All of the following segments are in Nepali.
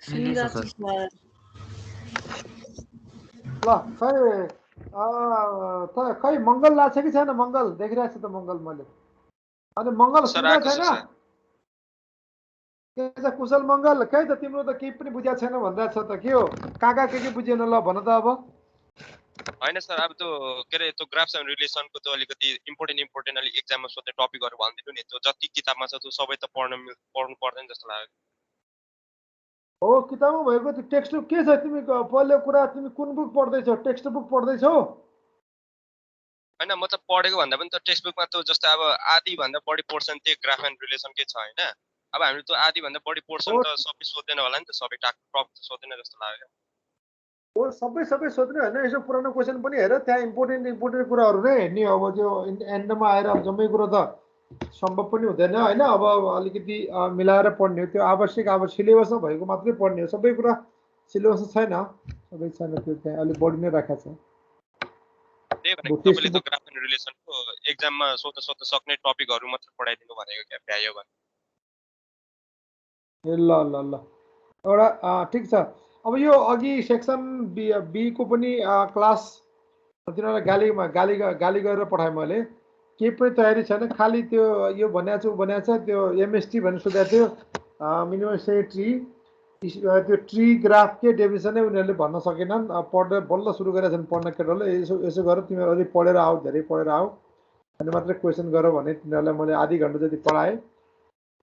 सुनिरहेको छु सर। सर। ल खै मङ्गल लाग्छ कि छैन? मङ्गल देखिरहेको छु त मङ्गल मैले। अनि मङ्गल सर सुनिरहेको आएको छ छैन? सर। के छ कुशल मङ्गल? खै त तिम्रो त केही पनि बुझाएको छैन भनिरहेको छ त, के हो? कहाँ के बुझेन ल भन त अब। होइन सर, अब त्यो के अरे त्यो ग्राफ्स एन्ड रिलेसनको त्यो अलिकति इम्पोर्टेन्ट अलिक एक्जाममा सोध्ने टपिकहरू भनिदिनु नि। त्यो जति किताबमा छ त्यो सबै त पढ्नु पर्दैन जस्तो लाग्यो। हो किताबमा भएको त्यो टेक्स्ट बुक के छ? तिमी पहिलो कुरा तिमी कुन बुक पढ्दैछौ? टेक्स्ट बुक पढ्दैछौ? होइन म त पढेको भन्दा पनि त टेक्स्ट बुकमा त्यो जस्तै अब आधी भन्दा बढी पोर्सन त्यही ग्राफ एन्ड रिलेसनकै छ होइन। अब हामीले त्यो आधी भन्दा बढी पोर्सन हो त सबै सोध्दैन होला नि त, सबै टपिक त सोध्दैन जस्तो लाग्यो। हो सबै सोध्ने होइन, यसो पुरानो क्वेसन पनि हेर, त्यहाँ इम्पोर्टेन्ट कुराहरू नै हेर्ने हो। अब त्यो एन्डमा आएर अब जम्मै कुरो त सम्भव पनि हुँदैन होइन। अब अलिकति मिलाएर पढ्ने हो, त्यो आवश्यक अब सिलेबसमा भएको मात्रै पढ्ने हो। सबै कुरा सिलेबस छैन, सबै छैन, त्यो त्यहाँ अलिक बढी नै राखेको छ। त्यही भनेको टेक्स्ट तपाईँले बुक त ग्राफ एन्ड रिलेसनको एक्जाममा सोध्न सक्ने टपिकहरू मात्र पढाइदिनु भनेको क्या भ्यायो भने। ल ल ल एउटा ठिक छ। अब यो अघि सेक्सन बीको पनि क्लास तिनीहरूलाई गाली गरेर पठाएँ मैले। केही पनि तयारी छैन, खालि त्यो यो भनेको छ त्यो एमएसटी भनेर सोधेको थियो। मिनिमम से ट्री त्यो ट्री ग्राफकै डेफिनेसनै उनीहरूले भन्न सकेनन्। पढ्दै बल्ल सुरु गरेका छन् पढ्न केटाहरूले। यसो गर तिमीहरू अलिक पढेर आऊ, धेरै पढेर आऊ अनि मात्रै क्वेसन गर भने तिनीहरूलाई मैले आधी घन्टा जति पढाएँ।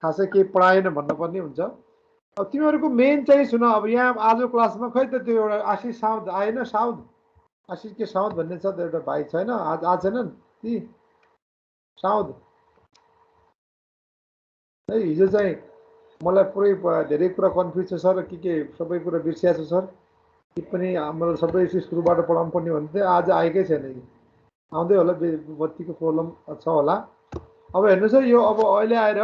खासै केही पढाएन भन्नुपर्ने हुन्छ। अब तिमीहरूको मेन चाहिँ सुन, अब यहाँ आज क्लासमा खै त त्यो एउटा आशिष साउद आएन? आशिष के साउद भन्ने छ त एउटा भाइ छैन? आज छैनन् ती साउद है? हिजो चाहिँ मलाई पुरै धेरै कुरा कन्फ्युज छ सर, के सबै कुरा बिर्सिएको छु सर। के पनि हाम्रो सबै सुरुबाट पढाउनु पर्ने भन्थ्यो, आज आएकै छैन। आउँदै होला, बत्तीको प्रब्लम छ होला। अब हेर्नुहोस् है, यो अब अहिले आएर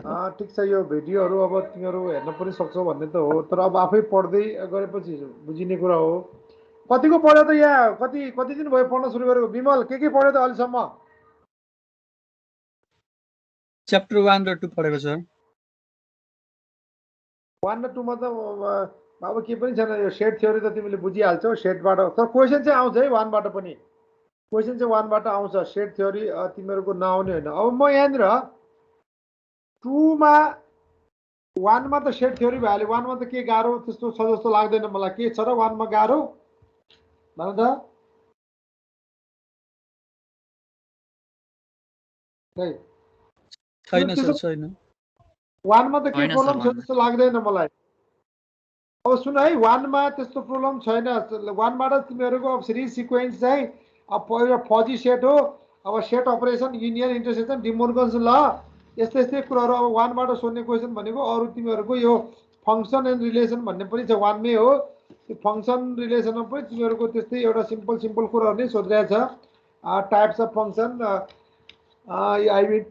ठिक छ, यो भिडियोहरू अब तिमीहरू हेर्न पनि सक्छौ भन्ने त हो, तर अब आफै पढ्दै गएपछि बुझिने कुरा हो। कतिको पढ्यो त यहाँ? कति दिन भयो पढ्न सुरु गरेको? विमल के पढ्यो त अहिलेसम्म? च्याप्टर 1 र 2 पढेको सर। 1 र 2 मा त अब के पनि छैन। यो सेट थ्योरी त तिमीले बुझिहाल्छौ सेटबाट। तर क्वेसन चाहिँ आउँछ है 1 बाट पनि। क्वेसन चाहिँ 1 बाट आउँछ, सेट थ्योरी तिमीहरूको नआउने होइन। अब म यहाँनिर 2 मा 1 मा त सेट थ्योरी भइहाल्यो। 1 मा त के गाह्रो त्यस्तो छ जस्तो लाग्दैन मलाई। के छ र 1 मा गाह्रो भन त? छैन सर, छैन। 1 मा त के प्रब्लम छ जस्तो लाग्दैन मलाई। अब सुन है, 1 मा त्यस्तो प्रब्लम छैन। 1 बाट तिमीहरूको अब सिरिज सिक्वेन्स चाहिँ अब पहिलो फजी सेट हो। अब सेट अपरेसन, युनियन, इन्टरसेक्सन, डिमोर्गन्स ल, यस्तै कुराहरू अब 1 बाट सोध्ने क्वेसन भनेको। अरू तिमीहरूको यो फङ्सन एन्ड रिलेसन भन्ने पनि छ, 1 मै हो। त्यो फङ्सन रिलेसनमा पनि तिमीहरूको त्यस्तै एउटा सिम्पल कुराहरू नै सोधिरहेको छ। Types of function, I mean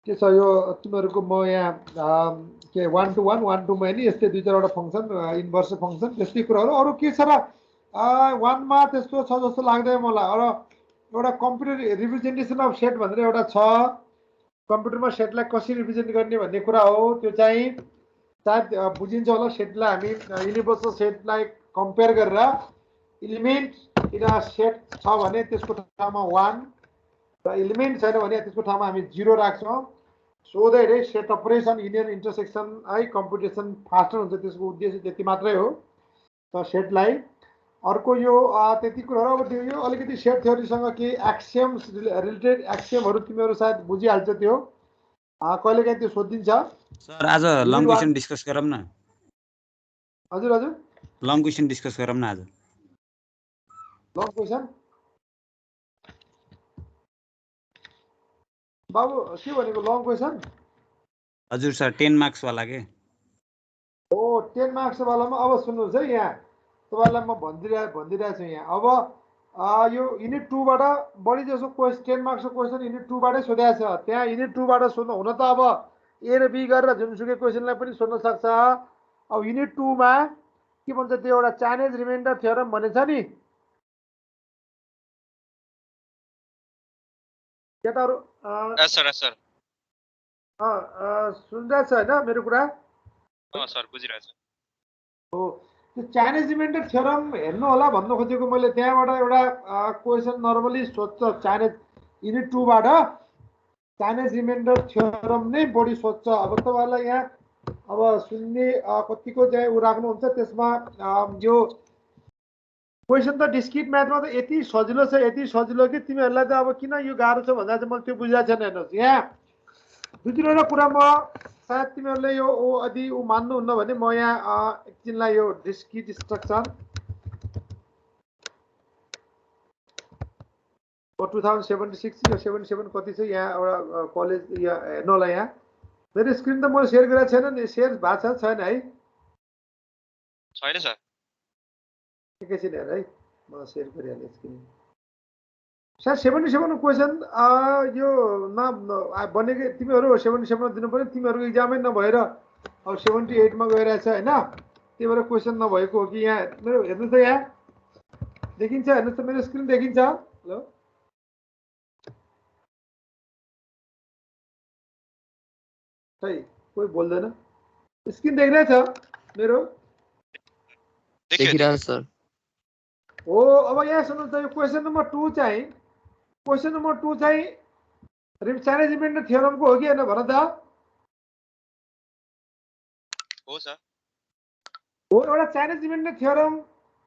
के छ यो तिमीहरूको म यहाँ के 1 to 1 1 to मेनी यस्तै 2-4वटा फङ्सन, इन्भर्स फङ्सन, त्यस्तै कुराहरू। अरू के छ र 1 मा त्यस्तो छ जस्तो लाग्दैन मलाई। र एउटा कम्प्युटर रिप्रेजेन्टेसन अफ सेट भनेर एउटा छ। कम्प्युटरमा सेटलाई कसरी रिप्रेजेन्ट गर्ने भन्ने कुरा हो। त्यो चाहिँ सायद बुझिन्छ होला। सेटलाई हामी युनिभर्सल सेटलाई कम्पेयर गरेर इलिमेन्ट इन सेट छ भने त्यसको ठाउँमा 1 र इलिमेन्ट छैन भने त्यसको ठाउँमा हामी 0 राख्छौँ। So that set operation, union, intersection है कम्प्युटेसन फास्टर हुन्छ। त्यसको उद्देश्य त्यति मात्रै हो त सेटलाई। अर्को यो त्यति कुराहरू। अब त्यो यो अलिकति सेट थ्योरीसँग केही एक्सियम्स रिलेटेड एक्सियमहरू तिमीहरू सायद बुझिहाल्छ। त्यो कहिलेकाहीँ त्यो सोधिन्छ सर। आज लङ क्वेसन डिस्कस गरौँ न। हजुर लङ क्वेसन डिस्कस गरौँ न आज। लङ क्वेसन बाबु के भनेको? लङ क्वेसन हजुर सर, 10 मार्क्स वाला के? हो 10 मार्क्स वालामा। अब सुन्नुहोस् है, यहाँ तपाईँलाई म भनिदिरहेको छु यहाँ। अब यो युनिट 2 बाट बढी जसो 10 मार्क्सको क्वेसन युनिट 2 बाटै सोधेको छ। त्यहाँ युनिट 2 बाट सोध्नु हुन त अब ए र बी गरेर जुनसुकै क्वेसनलाई पनि सोध्न सक्छ। अब युनिट 2 मा के भन्छ त्यो एउटा चाइनिज रिमाइन्डर थ्योरम भन्ने छ नि केटाहरू? सुनिरहेछ होइन मेरो कुरा? सर बुझिरहेछ। हो, त्यो चाइनिज रिमाइन्डर थ्योरम हेर्नु होला भन्न खोजेको मैले। त्यहाँबाट एउटा क्वेसन नर्मली सोध्छ चाइनिज युनिट 2 बाट चाइनिज रिमाइन्डर थ्योरम नै बढी सोध्छ। अब तपाईँहरूलाई यहाँ अब सुन्ने कतिको चाहिँ ऊ राख्नुहुन्छ त्यसमा यो क्वेसन त डिस्क्रिट म्याथमा त यति सजिलो छ, यति सजिलो कि तिमीहरूलाई त अब किन यो गाह्रो छ भन्दा चाहिँ मैले त्यो बुझाएको छैन। हेर्नुहोस् यहाँ दुई तिनवटा कुरा म सायद तिमीहरूले यो यदि ऊ मान्नुहुन्न भने म यहाँ एकछिनलाई यो डिस्क्रिट स्ट्रक्चर 2076 यो 77 कति छ यहाँ एउटा कलेज यहाँ हेर्नु होला। यहाँ मेरो स्क्रिन त मैले सेयर गरेको छैन नि, सेयर भएको छ छैन है? छैन सर। एकैछिन हेर है, म सेयर गरिहालेँ स्क्रिन। सर 77 क्वेसन यो बनेकै तिमीहरू 77 दिनु पर्यो, तिमीहरूको इक्जामै नभएर अब 78 मा गइरहेछ होइन, त्यही भएर क्वेसन नभएको हो कि। यहाँ मेरो हेर्नुहोस् त, यहाँ देखिन्छ, हेर्नुहोस् त मेरो स्क्रिन देखिन्छ? हेलो खै कोही बोल्दैन, स्क्रिन देखिरहेछ मेरो? देखिरहेछ सर। हो, अब यहाँ सुन्नुहोस् त, यो क्वेसन नम्बर 2 चाहिँ चाइनिज रिमाइन्डर थ्योरमको हो कि होइन भन त? हो सर। हो, एउटा चाइनिज रिमाइन्डर थ्योरम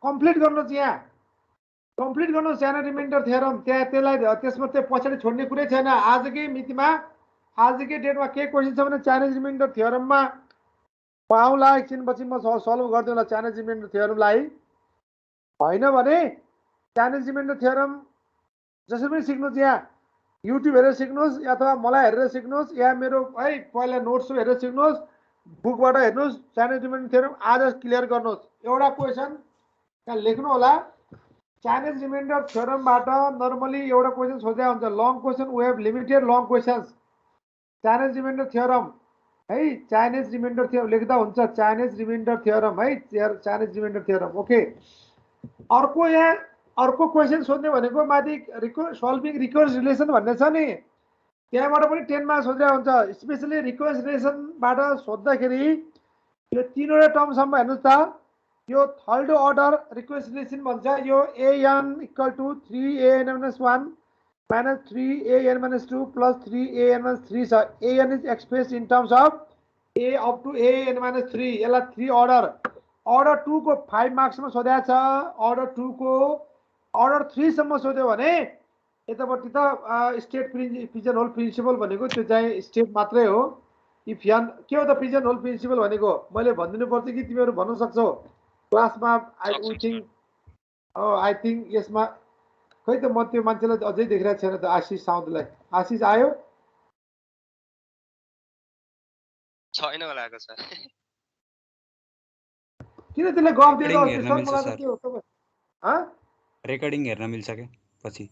कम्प्लिट गर्नुहोस्। यहाँ कम्प्लिट गर्नुहोस् चाइनिज रिमाइन्डर थ्योरम। त्यहाँ त्यसलाई त्यसमा त्यो पछाडि छोड्ने कुरै छैन। आजकै मितिमा आजकै डेटमा के क्वेसन छ भने चाइनिज रिमाइन्डर थ्योरममा म आउँला एकछिनपछि म सल्भ गरिदिउँला चाइनिज रिमाइन्डर थ्योरमलाई। होइन भने चाइनिज रिमाइन्डर थ्योरम जसरी पनि सिक्नुहोस्, यहाँ युट्युब हेरेर सिक्नुहोस् अथवा मलाई हेरेर सिक्नुहोस्, या मेरो है पहिला नोट्स हेरेर सिक्नुहोस्, बुकबाट हेर्नुहोस्। चाइनिज रिमाइन्डर थ्योरम आज क्लियर गर्नुहोस्। एउटा क्वेसन त्यहाँ लेख्नु होला, चाइनिज रिमाइन्डर थ्योरमबाट नर्मली एउटा क्वेसन सोधेको हुन्छ, long question. We have limited long questions. Chinese remainder theorem है, चाइनिज रिमाइन्डर थ्योरम लेख्दा हुन्छ, चाइनिज रिमाइन्डर थ्योरम है, चाइनिज रिमाइन्डर थ्योरम। ओके, अर्को यहाँ अर्को क्वेसन सोध्ने भनेको माथि सल्भिङ रिकर्स रिलेसन भन्ने छ नि, त्यहाँबाट पनि 10 मा सोधेको हुन्छ। स्पेसली रिकर्स रिलेसनबाट सोद्धाखेरि यो तीनवटा टर्मसम्म हेर्नुहोस् त, यो थर्ड अर्डर रिक्वेस्ट रिलेसन भन्छ। यो an equal to 3an-1 minus 3an-2 plus 3an-3 छ। an is express in terms of a up to an-3, यसलाई 3 अर्डर। अर्डर 2 को 5 मार्क्समा सोधेको छ, अर्डर 2 को। अर्डर 3 सम्म सोध्यो भने यतापट्टि त स्टेट पिजन होल प्रिन्सिपल भनेको त्यो चाहिँ स्टेट मात्रै हो। इफ यान के हो त पिजन होल प्रिन्सिपल भनेको? मैले भनिदिनु पर्छ कि तिमीहरू भन्न सक्छौ क्लासमा? आई थिङ्क यसमा खै त म त्यो मान्छेलाई अझै देखिरहेको छैन त, आशिष साउदलाई। आशिष आयो? छैन होला आएको सर। किन त्यसले गफ दिएर रेकर्डिङ अस्ति हेर्न सर मिल्छ मलाई त सर। त्यो तपाईँ रेकर्डिङ हेर्न मिल्छ के पछि?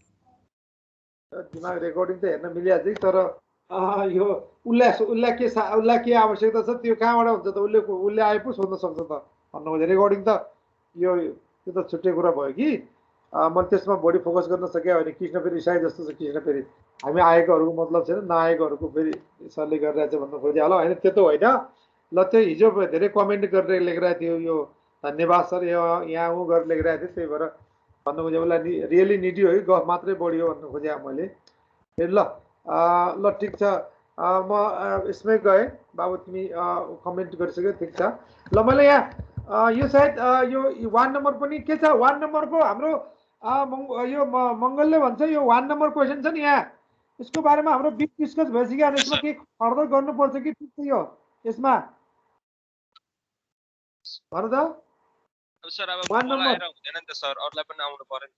दिमाग रेकर्डिङ त हेर्न मिलिहाल्छ तर यो उसलाई के आवश्यकता छ त्यो कहाँबाट हुन्छ त? उसले आए पो सोध्न सक्छ त भन्नु खोजेँ। रेकर्डिङ त यो त्यो त छुट्टै कुरा भयो कि मैले त्यसमा बढी फोकस गर्न सकेँ होइन। कृष्ण फेरि रिसाए जस्तो छ। कृष्ण फेरि हामी आएकोहरूको मतलब छैन, नआएकोहरूको फेरि सरले गरिरहेछ भन्नु खोजेँ होला होइन? त्यो त होइन। ल, त्यो हिजो धेरै कमेन्ट गरेर लेखिरहेको थियो, यो धन्यवाद सर यहाँ ऊ गरेर लेखिरहेको थियो, त्यही भएर भन्नु खोजेँ उसलाई रियली निडी हो कि गफ मात्रै बढी हो भन्नु खोजेँ मैले। ल ल ठिक छ, म यसमै गएँ। बाबु तिमी कमेन्ट गरिसक्यो, ठिक छ। ल मैले यहाँ यो सायद यो 1 नम्बर पनि के छ, 1 नम्बरको हाम्रो यो मङ्गलले भन्छ यो 1 नम्बर क्वेसन छ नि यहाँ, यसको बारेमा हाम्रो बिग डिस्कस भइसक्यो। यसमा के फर्दर गर्नुपर्छ कि ठिक छ यो यसमा भन त? सर अब 1 मलाई नम्बर आएर हुँदैन नि त सर, अरूलाई पनि आउनु पर्यो नि।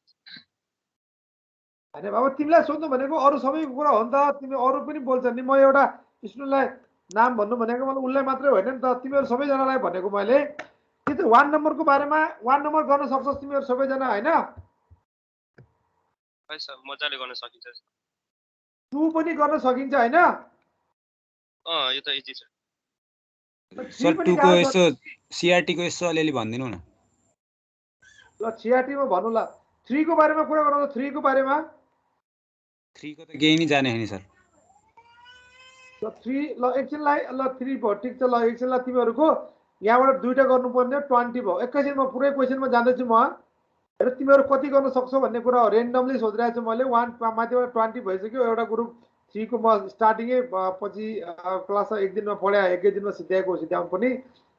होइन बाबु, तिमीलाई सोध्नु भनेको अरू सबैको कुरा हो नि त। तिमी अरू पनि बोल्छ नि। म एउटा स्टुडेन्टलाई नाम भन्नु भनेको मलाई उसलाई मात्रै होइन नि त, तिमीहरू सबैजनालाई भनेको मैले। त्यो त 1 नम्बरको बारेमा 1 नम्बर गर्न सक्छस् तिमीहरू सबैजना होइन? खै सर मजाले गर्न सकिन्छ। 2 पनि गर्न सकिन्छ होइन? यो त इजी छ। सर 2 को यसो सीआरटी को यसो अलिअलि भनिदिनु न। ल सीआरटी मा भन्नु ल। 3 को बारेमा कुरा गरौँ। 3 को बारेमा 3 को त केही नै जाने हैन सर। ल 3 ल एकछिनलाई ल 3 भयो ठिक छ ल एकछिनलाई तिमीहरूको यहाँबाट दुईटा गर्नुपर्ने 20 भयो एकैछिन म पुरै क्वेसनमा जाँदैछु म र तिमीहरू कति गर्न सक्छौ भन्ने कुरा हो रेन्डमली सोधिरहेको छु मैले 1 माथिबाट 20 भइसक्यो एउटा ग्रुप 3 को म स्टार्टिङै पछि क्लासमा एक दिनमा पढाए एकै दिनमा सिध्याउनु पनि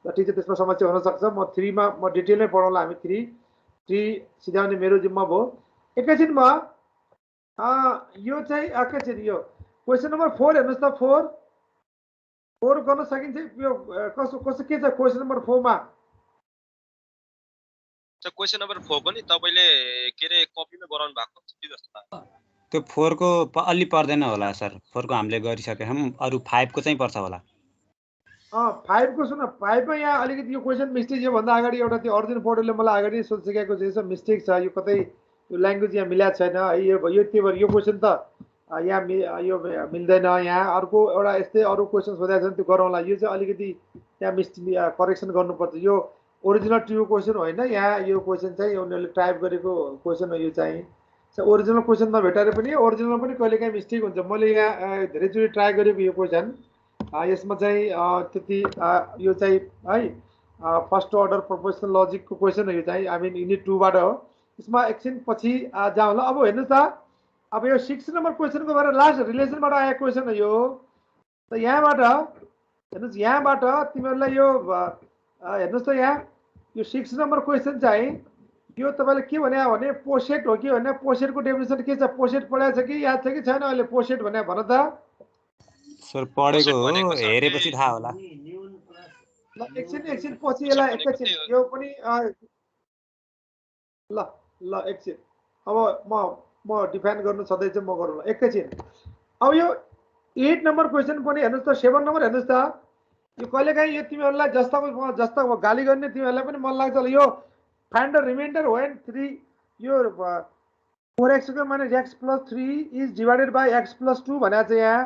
ल ठिक छ त्यसमा समस्या हुन सक्छ म 3 मा म डिटेलमै पढाउला हामी 3 सिध्याउने मेरो जिम्मा भयो एकैछिनमा यो चाहिँ एकैछिन यो क्वेसन नम्बर 4 हेर्नुस् त 4 गर्न सकिन्छ यो कसो कसो के छ क्वेसन नम्बर 4 मा क्वेसन नम्बर 4 पनि तपाईले के रे कपीमा गराउनु भएको छ कि जस्तो लाग्छ त्यो 4 को अलि पर्दैन होला सर 4 को हामीले गरिसकेका छौं अरु 5 को चाहिँ पर्छ होला 5 को सुन 5 मा यहाँ अलिकति यो क्वेसन मिस्टेक यो भन्दा अगाडि एउटा त्यो अर्जुन पौडेलले मलाई अगाडि सोधिसकेको छ मिस्टेक छ यो कतै यो ल्याङ्ग्वेज यहाँ मिलाएको छैन है यो त्यही भएर यो क्वेसन त यहाँ यो मिल्दैन यहाँ अर्को एउटा यस्तै अरू क्वेसन सोधेको छ त्यो गरौँला यो चाहिँ अलिकति त्यहाँ मिस्टेक करेक्सन गर्नुपर्छ यो ओरिजिनल ट्रु क्वेसन होइन यहाँ यो क्वेसन चाहिँ उनीहरूले टाइप गरेको क्वेसन हो यो चाहिँ ओरिजिनल क्वेसन नभेटाएर पनि ओरिजिनल पनि कहिलेकाहीँ मिस्टेक हुन्छ मैले यहाँ धेरैचोटि ट्राई गरेको यो क्वेसन यसमा चाहिँ त्यति यो चाहिँ है फर्स्ट अर्डर प्रोपोर्सनल लजिकको क्वेसन हो यो चाहिँ आई मिन युनिट 2 बाट हो यसमा एकछिन पछि जाउँ ल अब हेर्नुहोस् त अब यो 6 नम्बर क्वेसनको बारे लास्ट रिलेसनबाट आएको क्वेसन हो यो त यहाँबाट हेर्नुहोस् यहाँबाट तिमीहरूलाई यो हेर्नुहोस् त यहाँ यो 6 नम्बर क्वेसन चाहिँ यो तपाईले के भने पोसेट हो कि भने पोसेटको डेफिनेसन के छ पोसेट पढाएको छ कि याद छ कि छैन अहिले पोसेट भने भन त सर पढेको हो हेरेपछि थाहा होला ल एकछिन पछि यसलाई एकछिन यो पनि ल ल एकछिन अब म डिफाइन गर्नु सधैँ चाहिँ म गरौँ एकैछिन अब यो 8 नम्बर क्वेसन पनि हेर्नुहोस् त 7 नम्बर हेर्नुहोस् त यो कहिलेकाहीँ यो तिमीहरूलाई जस्ता गाली गर्ने तिमीहरूलाई पनि मन लाग्छ यो फाइन्ड द रिमाइन्डर व्हेन 3 यो 4x minus x plus 3 is divided by x plus 2 भनेको छ यहाँ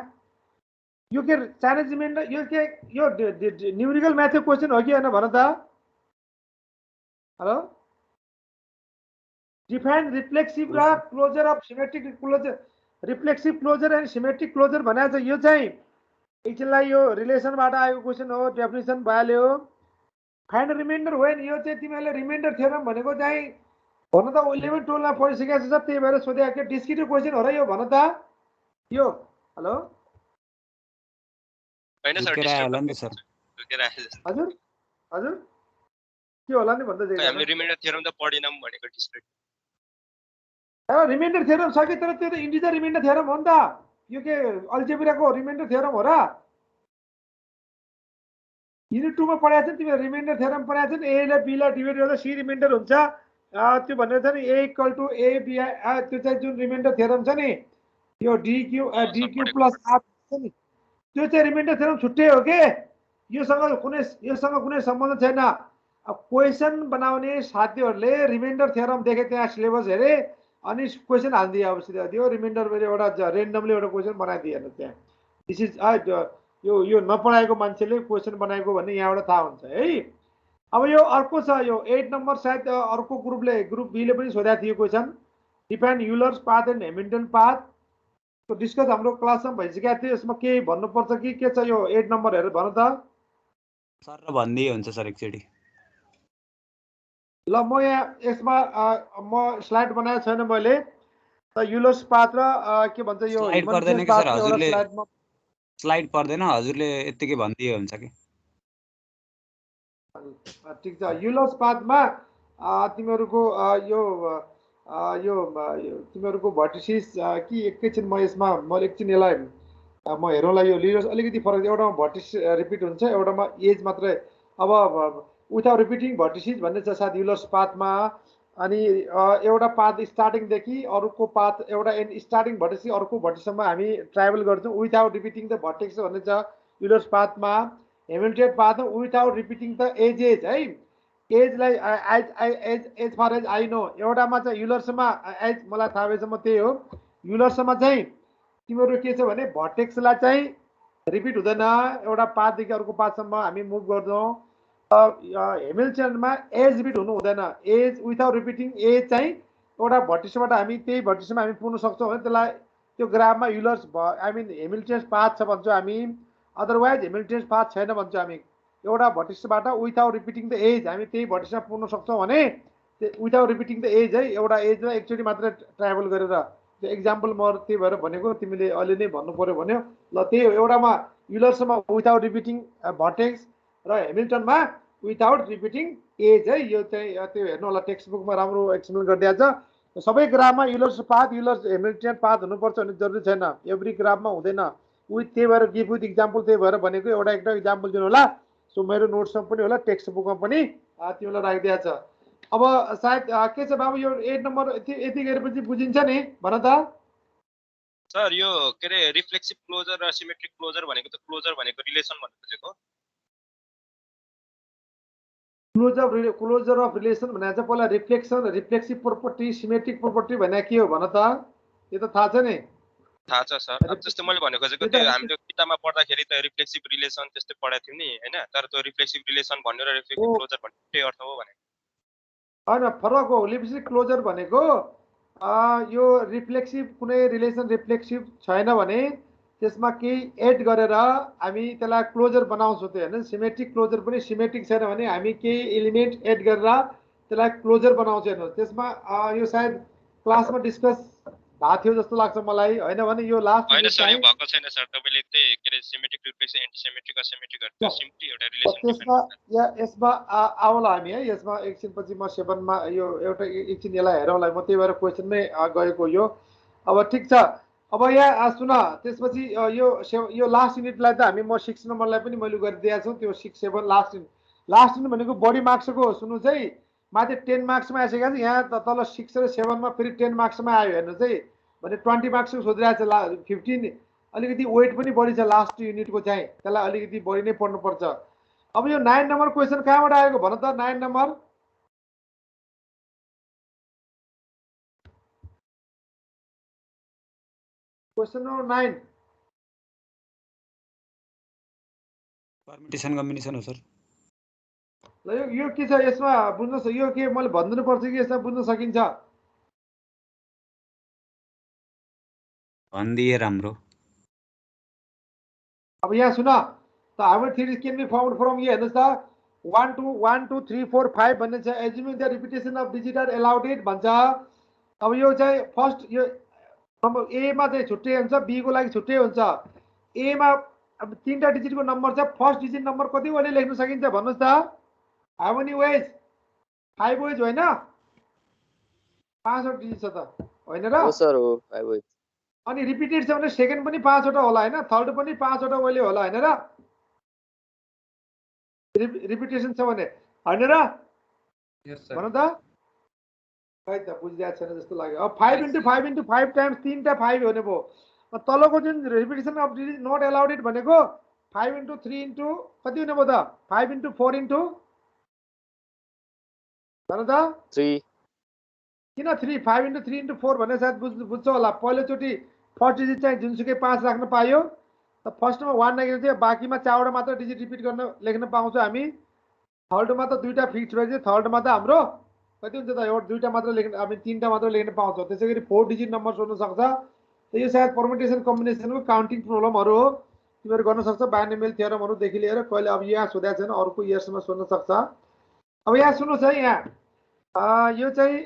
यो के चाइनिज रिमाइन्डर यो के यो न्यूमेरिकल म्याथको क्वेसन हो कि हैन भन त हेलो डिफाइन रिफ्लेक्सिभ र closure of symmetric closure reflexive closure and symmetric closure भनेको छ यो चाहिँ एकछिनलाई यो रिलेसनबाट आएको क्वेसन हो डेफिनेसन भइहाल्यो फाइन्ड रिमाइन्डर व्हेन यो चाहिँ तिमीहरूले रिमाइन्डर थ्योरम भनेको चाहिँ भन त 11 12 मा पढिसकेको छ त्यही भएर सोधेको के डिस्क्रिटिभ क्वेसन हो र यो भन त यो हेलो हैन सर हजुर हजुर के होला नि भन्दै चाहिँ हामीले रिमाइन्डर थ्योरम त पढिनौं भनेको डिस्क्रिटिभ रिमाइन्डर थ्योरम छ कि तर त्यो त इन्टिजर रिमाइन्डर थ्योरम हो नि त यो के अल्जेब्राको रिमाइन्डर थ्योरम हो र युनिट 2 मा पढाएको छ तिमीले रिमाइन्डर थ्योरम पढाएको छ नि ए लाई बी लाई डिभाइड गर्दा सी रिमाइन्डर हुन्छ त्यो भनेर छ नि a = a b त्यो चाहिँ जुन रिमाइन्डर थ्योरम छ नि यो dq plus r छ नि त्यो चाहिँ रिमाइन्डर थ्योरम छुट्टै हो के योसँग कुनै सम्बन्ध छैन अब क्वेसन बनाउने साथीहरूले रिमाइन्डर थ्योरम देखे त्यहाँ सिलेबस हेरे अनि क्वेसन हाल्दिए अब सिधा त्यो रिमाइन्डर मैले एउटा रेन्डमली एउटा क्वेसन बनाइदिए हेर्नु त्यहाँ दिस इज यो नपढाएको मान्छेले क्वेसन बनाएको भन्ने यहाँबाट थाहा हुन्छ है अब यो अर्को छ यो 8 नम्बर सायद अर्को ग्रुप बी ले पनि सोधेको थियो question define Euler's path and Hamilton path तो डिस्कस हाम्रो क्लासमा भइसकेको थियो यसमा के भन्नुपर्छ कि के छ यो 8 नम्बर हेरेर भन त सर र भन्दै हुन्छ सर एकचोटी ल म यहाँ यसमा म स्लाइड बनाएको छैन मैले त युलर्स पाथ र के भन्छ यो स्लाइड पर्दैन कि सर हजुरले स्लाइडमा स्लाइड पर्दैन हजुरले यतिकै भन्दै हुन्छ कि ठीक छ युलर्स पाथमा तिमीहरूको यो तिमीहरूको भर्टिसिस कि एकैछिन म यसमा म एकछिन यसलाई म हेरौँला यो लिडर्स अलिकति फरक एउटामा भर्टिस रिपिट हुन्छ एउटामा एज मात्रै अब विथआउट रिपिटिङ भर्टिसिस भन्ने छ सायद युलर्स पाथमा अनि एउटा पाथ स्टार्टिङदेखि अरूको पाथ एउटा एन्ड स्टार्टिङ भर्टिस अर्को भर्टिससम्म हामी ट्राभल गर्छौँ विथआउट रिपिटिङ द भर्टेक्स भन्ने छ युलर्स पाथमा Hamilton path without repeating the edges है एजलाई as far as I know एउटामा चाहिँ युलर्समा एज मलाई थाहा भएसम्म त्यही हो युलर्समा चाहिँ तिमीहरू के छ भने भर्टेक्सलाई चाहिँ रिपिट हुँदैन एउटा पाथदेखि अर्को पाथसम्म हामी मुभ गर्छौँ हेमिल्टनमा एज रिपिट हुनु हुँदैन एज विथआउट रिपिटिङ एज चाहिँ एउटा भर्टिसबाट हामी त्यही भर्टिसमा हामी पुग्न सक्छौँ भने त्यसलाई त्यो ग्राफमा युलर्स आई मिन हेमिल्टन्स पाथ छ भन्छौँ हामी, अदरवाइज हेमिल्टन्स पाथ छैन भन्छौँ हामी। एउटा भर्टिक्सबाट विथआउट रिपिटिङ द एज हामी त्यही भर्टिक्समा पुग्न सक्छौँ भने विथआउट रिपिटिङ द एज है, एउटा एजमा एकचोटि मात्र ट्राभल गरेर, त्यो इक्जाम्पल म त्यही भएर भनेको, तिमीले अहिले नै भन्नु पऱ्यो भन्यो ल। त्यही एउटामा युलर्समा विथआउट रिपिटिङ भर्टेक्स र हेमिल्टनमा विथआउट रिपिटिङ एज है। यो चाहिँ त्यो हेर्नु होला, टेक्स्ट बुकमा राम्रो एक्सप्लेन गरिदिएको छ। सबै ग्राफमा Euler's path Euler's Hamilton path हुनुपर्छ भन्ने जरुरी छैन, एभ्री ग्राफमा हुँदैन। त्यही भएर गिभ विथ इक्जाम्पल, त्यही भएर भनेको एउटा इक्जाम्पल दिनु होला। सो मेरो नोट्समा पनि होला, टेक्स्ट बुकमा पनि तिमीलाई राखिदिएको छ। अब सायद के छ बाबु, यो 8 नम्बर यति गरेपछि बुझिन्छ नि, भन त सर। यो के अरे रिफ्लेक्सिभ क्लोजर र सिमेट्रिक क्लोजर भनेको त क्लोजर भनेको रिलेसन भन्नु खोजेको। क्लोजर अफ रिलेसन भने चाहिँ पहिला reflection, reflexive property, symmetric property भने के हो भन त, यो त थाहा छ नि? थाहा छ सर। अब जस्तो मैले भन्नु खोजेको त्यो हामीले किताबमा पढ्दाखेरि त रिफ्लेक्सिभ रिलेसन त्यस्तै पढाएको थियौँ नि हैन, तर त्यो रिफ्लेक्सिभ रिलेसन भन्नु र रिफ्लेक्सिभ क्लोजर भन्नु के अर्थ हो भने हैन, फरक हो। रिफ्लेक्सिभ क्लोजर भनेको यो रिफ्लेक्सिभ कुनै रिलेसन रिफ्लेक्सिभ छैन भने त्यसमा केही एड गरेर हामी त्यसलाई क्लोजर बनाउँछौँ, त्यो हैन। सिमेट्रिक क्लोजर पनि सिमेट्रिक छैन भने हामी केही एलिमेन्ट एड गरेर त्यसलाई क्लोजर बनाउँछौँ हेर्नु। त्यसमा यो सायद क्लासमा डिस्कस भएको थियो जस्तो लाग्छ मलाई, हैन भने यो लास्ट हैन सर, यो भएको छैन सर। तपाईले त्यही के अरे सिमेट्रिक रिफ्लेक्सन एन्टिसिमेट्रिक असिमेट्रिक गर्दा सिम्पली एउटा रिलेसन त्यसमा यसमा आउला हामी है। यसमा एकछिन पछि म 7 मा यो एउटा एकछिन यसलाई हेरौँला। म त्यही भएर क्वेसनमै गएको यो। अब ठिक छ। अब यहाँ सुन, त्यसपछि यो लास्ट युनिटलाई त हामी म 6 नम्बरलाई पनि मैले गरिदिएको छु। त्यो 6 7 लास्ट युनिट भनेको बडी मार्क्सको सुन्नु चाहिँ माथि 10 मार्क्समा आइसकेको छ। यहाँ तल 6 र 7 मा फेरि 10 मार्क्समा आयो हेर्नु चाहिँ, भने 20 मार्क्सको सोधिरहेको छ। 15 अलिकति वेट पनि बढी छ लास्ट युनिटको चाहिँ, त्यसलाई अलिकति बढी नै पढ्नुपर्छ। अब यो 9 नम्बर क्वेसन कहाँबाट आएको भन त? 9 नम्बर क्वेसन नम्बर 9 परमिटेसन कम्बिनेसन हो सर। ल यो के छ यसमा बुझ्नु? यो के मैले भनिदिनु पर्छ कि यसमा बुझ्न सकिन्छ? भनिदिए राम्रो। अब यहाँ सुन, the harmonic theory can be found from ये हेर्नुस् त 1 2 1 2 3 4 5 भन्ने छ। Assuming the repetition of digit are allowed it भन्छ। अब यो चाहिँ फर्स्ट यो नम्बर ए मा चाहिँ छुट्टै हुन्छ, बी को लागि छुट्टै हुन्छ। ए मा अब 3टा डिजिटको नम्बर छ, फर्स्ट डिजिट नम्बर कति वटा लेख्न सकिन्छ भन्नुस् त? How many ways? 5 वेज होइन, 5 वटा डिजिट छ त होइन र? हो सर, हो 5 वेज। अनि रिपिटेड छ भने सेकेन्ड पनि 5 वटा होला हैन, थर्ड पनि 5 वटा वेले होला हैन र? रिपिटेसन छ भने हैन र? भन त खै त बुझिरहेको छैन जस्तो लाग्यो। अब 5 × 5 × 5 टाइम्स 3टा 5 हुने भयो। तलको जुन repetition of digit not allowed it भनेको 5 × 3 × कति हुने भयो त? 5 × 4 × भन त 3। किन 3? 5 × 3 × 4 भने सायद बुझ्छ होला। पहिलोचोटि फर्स्ट डिजिट चाहिँ जुनसुकै 5 राख्न पाइयो त फर्स्टमा 1 राखेर चाहिँ बाँकीमा 4वटा मात्र डिजिट रिपिट गर्न लेख्न पाउँछौँ हामी। थर्डमा त 2टा फिक्स भएपछि थर्डमा त हाम्रो कति हुन्छ त? एउटा 2टा मात्र लेख्न, हामी 3टा मात्र लेख्न पाउँछौँ। त्यसै गरी 4 डिजिट नम्बर सोध्न सक्छ। त यो सायद परम्युटेसन कम्बिनेसनको काउन्टिङ प्रोब्लमहरू हो, तिमीहरू गर्न सक्छ। बाइनोमियल थ्योरमहरूदेखि लिएर कहिले अब यहाँ सोधेको छैन, अर्को इयर्समा सोध्न सक्छ। अब यहाँ सुन्नुहोस् है, यहाँ यो चाहिँ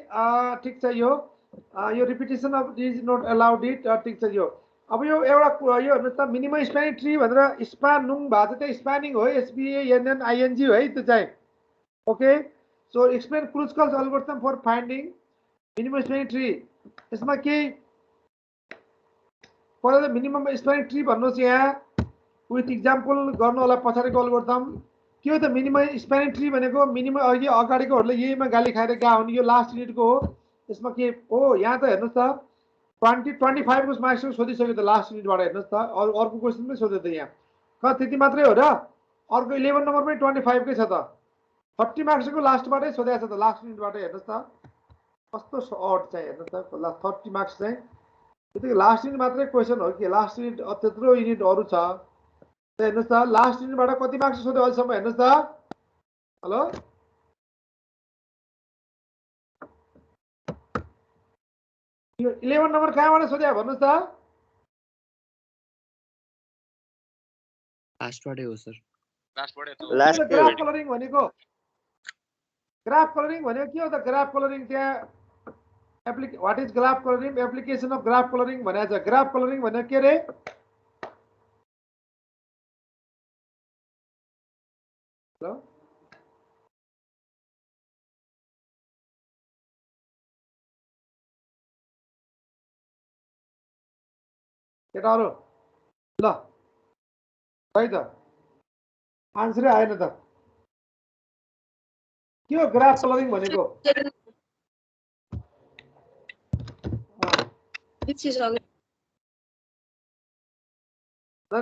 ठिक छ। यो repetition of digit not allowed it ठिक छ। यो अब यो एउटा यो हेर्नुहोस् त, मिनिमम स्प्यानिङ ट्री भनेर स्पानुङ भएको छ, त्यो स्प्यानिङ हो, SPANNING है त्यो चाहिँ। Okay, so explain Kruskal's algorithm for finding minimum spanning tree. यसमा केही पहिला त मिनिमम स्प्यानिङ ट्री भन्नुहोस् यहाँ विथ इक्जाम्पल गर्नु होला पछाडिको एल्गोरिथम। के हो त मिनिमम स्प्यानिङ ट्री भनेको? मिनिमम अघि अगाडिकोहरूले यहीमा गाली खाएर गएको हुन्। यो लास्ट युनिटको हो। यसमा के हो यहाँ त हेर्नुहोस् त 25 को मार्क्सको सोधिसक्यो त लास्ट युनिटबाट। हेर्नुहोस् त अर्को क्वेसन पनि सोध्यो त यहाँ। त्यति मात्रै हो र? अर्को 11 नम्बर पनि 25 कै छ त। 30 मार्क्सको लास्टबाटै सोधेको छ त, लास्ट युनिटबाट। हेर्नुहोस् त कस्तो सर्ट चाहिँ, हेर्नुहोस् त 30 मार्क्स चाहिँ त्यतिकै लास्ट युनिट मात्रै क्वेसन हो कि? लास्ट युनिट त्यत्रो युनिट अरू छ। हेर्नुहोस् त लास्ट युनिटबाट कति मार्क्स सोध्यो अहिलेसम्म? हेर्नुहोस् त, हेलो यो 11 नम्बर कहाँबाट सोध्यो भन्नुहोस् त? लास्टबाटै हो सर। लास्टबाटै त्यो लास्ट ग्राफ कलरिङ भनेको के हो त? ग्राफ कलरिङ त्यहाँ what is graph colouring? Application of graph colouring भनेको छ। ग्राफ कलरिङ भनेको के रे? हेलो केटाहरू, ल खै त आन्सरै आएन त। के हो ग्राफ कलरिङ भनेको?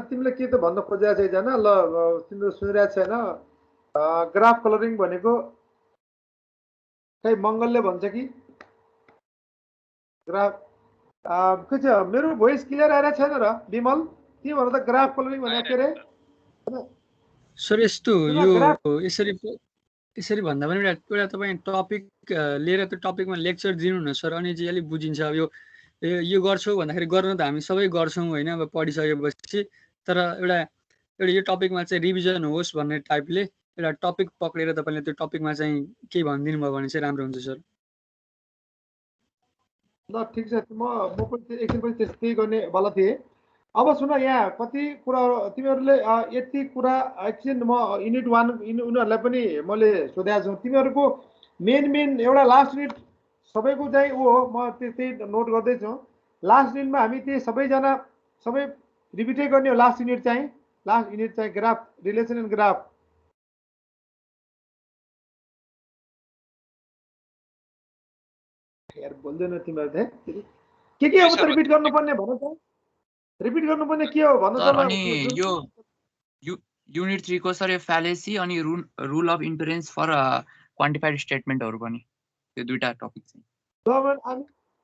तिमीले के त भन्न खोजेको छ जना? ल तिम्रो सुनिरहेको छैन। ग्राफ कलरिङ भनेको खै मङ्गलले भन्छ कि ग्राफ के छ? मेरो भोइस क्लियर आइरहेको छैन र विमल? के भन त ग्राफ कलरिङ भनेको के रे? सर यस्तो सुन, यो ग्राफ यसरी भन्दा पनि एउटा तपाईँ टपिक लिएर त्यो टपिकमा लेक्चर दिनु न सर, अनि चाहिँ अलिक बुझिन्छ। अब यो गर्छौँ भन्दाखेरि गर्न त हामी सबै गर्छौँ होइन, अब पढिसकेपछि। तर एउटा यो टपिकमा चाहिँ रिभिजन होस् भन्ने टाइपले एउटा टपिक पक्रेर तपाईँले त्यो टपिकमा चाहिँ केही भनिदिनु भयो भने चाहिँ राम्रो हुन्छ सर। ल ठिक छ, म पनि एकछिनपछि त्यस्तै गर्ने वाला थिएँ। अब सुन, यहाँ कति कुरा तिमीहरूले यति कुरा एकछिन म युनिट 1 उनीहरूलाई पनि मैले सोधेको छु। तिमीहरूको मेन एउटा लास्ट युनिट सबैको चाहिँ ऊ हो। म त्यही नोट गर्दैछु। लास्ट युनिटमा हामी त्यही सबैजना सबै रिपिटै गर्ने हो। लास्ट युनिट चाहिँ ग्राफ, रिलेसन एन्ड ग्राफ। यार बोल्दैन तिमीहरू चाहिँ के अब त रिपिट गर्नुपर्ने भन त? रिपिट गर्नुपर्ने के हो भन त? अनि यो युनिट 3 को सर यो फ्यालेसी अनि rule of inference for quantified स्टेटमेन्टहरु पनि, त्यो दुईटा टपिक चाहिँ।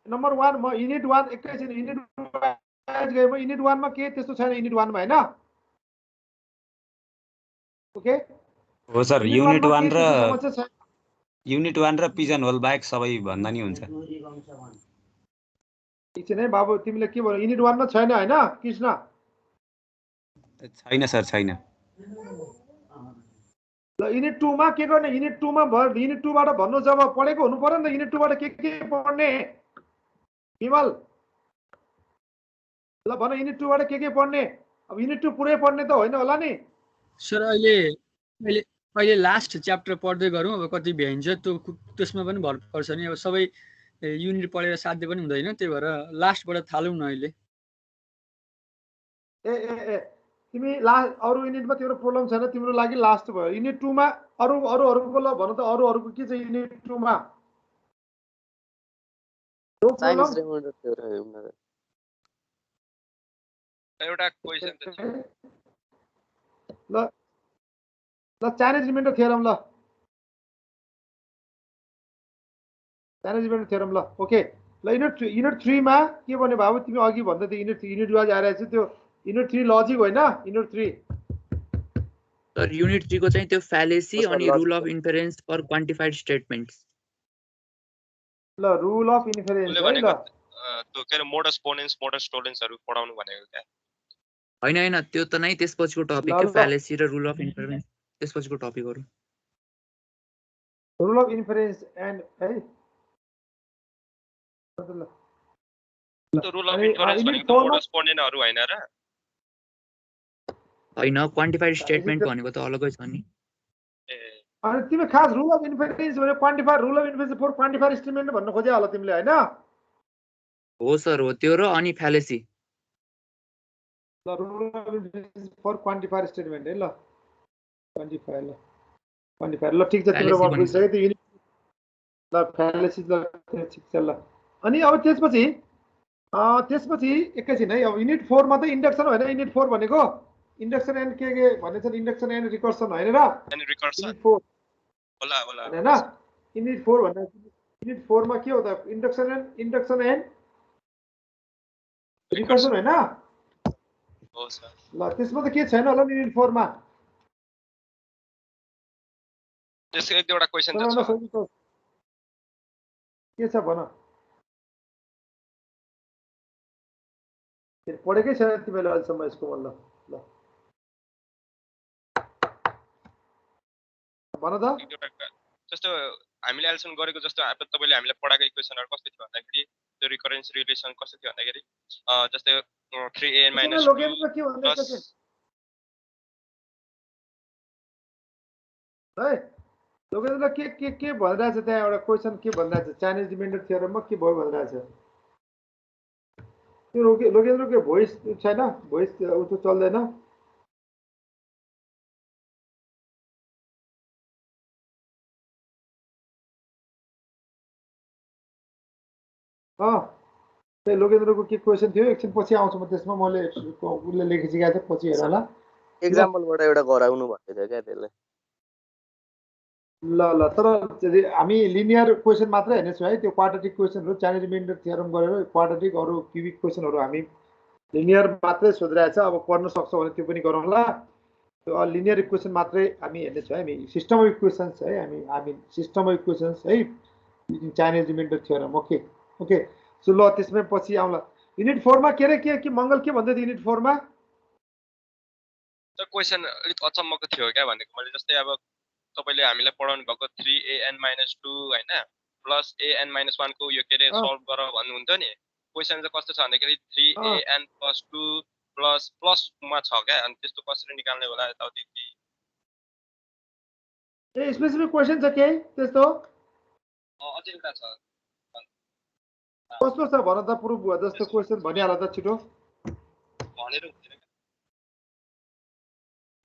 नम्बर 1 म युनिट 1 एकैछिन युनिट 1 गए। म युनिट 1 मा के त्यस्तो छैन युनिट 1 मा हैन। ओके हो सर, युनिट 1 र पिजन होल बाहेक सबै भन्दा नि हुन्छ। एकछिन है बाबु, तिमीले के भन्यौ? युनिट 1 मा छैन हैन कृष्ण? छैन सर, छैन। ल युनिट 2 मा के गर्ने? युनिट 2 मा युनिट 2 बाट भन्नु, जब पढेको हुनु पर्यो नि त। युनिट 2 बाट के पढ्ने विमल? ल भन, युनिट 2 बाट के पढ्ने? अब युनिट 2 पुरै पढ्ने त होइन होला नि सर? अहिले लास्ट च्याप्टर पढ्दै गरौँ। अब कति भ्याइन्छ त्यसमा पनि भर पर्छ नि। अब सबै युनिट पढेर साध्य पनि हुँदैन, त्यही भएर लास्टबाट थालौँ न अहिले। ए तिमी लास्ट अरू युनिटमा तिम्रो प्रब्लम छैन, तिम्रो लागि लास्ट भयो। युनिट 2 मा अरूहरूको ल भन त, अरूहरूको के छ युनिट 2 मा? चाइनिज रिमाइन्डर थियो र उनीहरु एउटा क्वेशन त ल चाइनिज रिमाइन्डर थ्योरम। ल चाइनिज रिमाइन्डर थ्योरम। ल ओके। ल युनिट 3 मा के भन्यो बाबु? तिमी अघि भन्दै थियो युनिट वाइज आइरहेछ त्यो। युनिट 3 लजिक होइन? युनिट 3 सर युनिट 3 को चाहिँ त्यो फ्यालेसी अनि rule of inference for quantified statements. ल रुल अफ इन्फरेन्स है। ल त्यो के मोडस पोनेन्स मोडस टोलेन्सहरु पढाउनु भनेको क्या? हैन त्यो त नै त्यसपछिको टपिक के फ्यालेसी र रुल अफ इन्फरेन्स त्यसपछिको टपिकहरु। रुल अफ इन्फरेन्स एन्ड है त्यो रुल अफ इन्फरेन्स भनेको मोडस पोनेन्सहरु हैन र? हैन, क्वान्टिफाइड स्टेटमेन्ट भनेको त अलगै छ नि। अनि तिमी खास रुल अफ इन्फरेन्स भने quantified rule of inference for quantified statement भन्न खोजे होला तिमीले हैन? हो सर, हो त्यो र अनि फ्यालेसी। ल rule of inference for quantified statement है। ल क्वान्टिफाइड ल ठिक छ, तिम्रो वर्ड बुझिसक्यो। त्यो युनिट ल फ्यालेसी ल ठिक छ। ल अनि अब त्यसपछि एकैछिन है। अब युनिट 4 मा त इन्डक्सन होइन? युनिट 4 भनेको इन्डक्सन एन्ड के भनेछ? इन्डक्सन एन्ड रिकर्सन होइन र? अनि रिकर्सन युनिट 4 होला हैन? युनिट 4 भन्दा युनिट 4 मा के हो त? इन्डक्सन एन्ड रिकर्सन हैन? हो सर। ल त्यसमा त के छैन होला युनिट 4 मा? त्यसको एक दुईवटा क्वेशन त छ। के छ भन? पढेकै छैन तिमीले अहिलेसम्म यसको मतलब। ल भन त जस्तो हामीले अहिलेसम्म गरेको जस्तो अब तपाईँले हामीलाई पढाएको इक्वेसनहरू कस्तो थियो भन्दाखेरि त्यो रिकरेन्स रिलेसन कस्तो थियो भन्दाखेरि जस्तै 3an - 2 लोकेन्द्र के भन्दैछ है लोकेन्द्र के भनिरहेछ त्यहाँ एउटा क्वेसन के भनिरहेछ चाइनिज रिमाइन्डर थ्योरममा के भयो भनिरहेछ त्यो लोकेन्द्रको भोइस छैन भोइस उ त चल्दैन त्यही लोकेन्द्रको के क्वेसन थियो एकछिन पछि आउँछु म त्यसमा मैले उसले लेखिसकेको छ पछि हेरौँला एक्जाम्पलबाट एउटा गराउनु भन्दै थियो क्या त्यसले ल तर हामी लिनियर क्वेसन मात्रै हेर्नेछौँ है त्यो क्वाड्रेटिक क्वेसनहरू चाइनिज रिमाइन्डर थ्योरम गरेर क्वाड्रेटिक अरू क्युबिक क्वेसनहरू हामी लिनियर मात्रै सोधिरहेछ अब पढ्न सक्छौँ भने त्यो पनि गरौँला त्यो लिनियर इक्वेसन मात्रै हामी हेर्नेछौँ है हामी सिस्टम अफ इक्वेसन्स है हामी सिस्टम अफ इक्वेसन्स है Chinese remainder theorem okay so ल त्यसमै पछि आउँला युनिट 4 मा के रे के मङ्गल के भन्दै थियो युनिट 4 मा त्यो क्वेसन अलिक अचम्मको थियो क्या भनेको मैले जस्तै अब तपाईले हामीलाई पढाउनु भएको 3an - 2 हैन प्लस an - 1 को यो के रे सल्भ गर भन्नुहुन्थ्यो नि क्वेसन चाहिँ कस्तो छ भन्दाखेरि 3an + 2 प्लस मा छ क्या अनि त्यस्तो कसरी निकाल्ने होला यताउति ए स्पेसिफिक क्वेसन छ के त्यस्तो अझै एउटा छ कस्तो छ भन त प्रुफ जस्तो क्वेसन भनिहाल त छिटो भनेर हुँदैन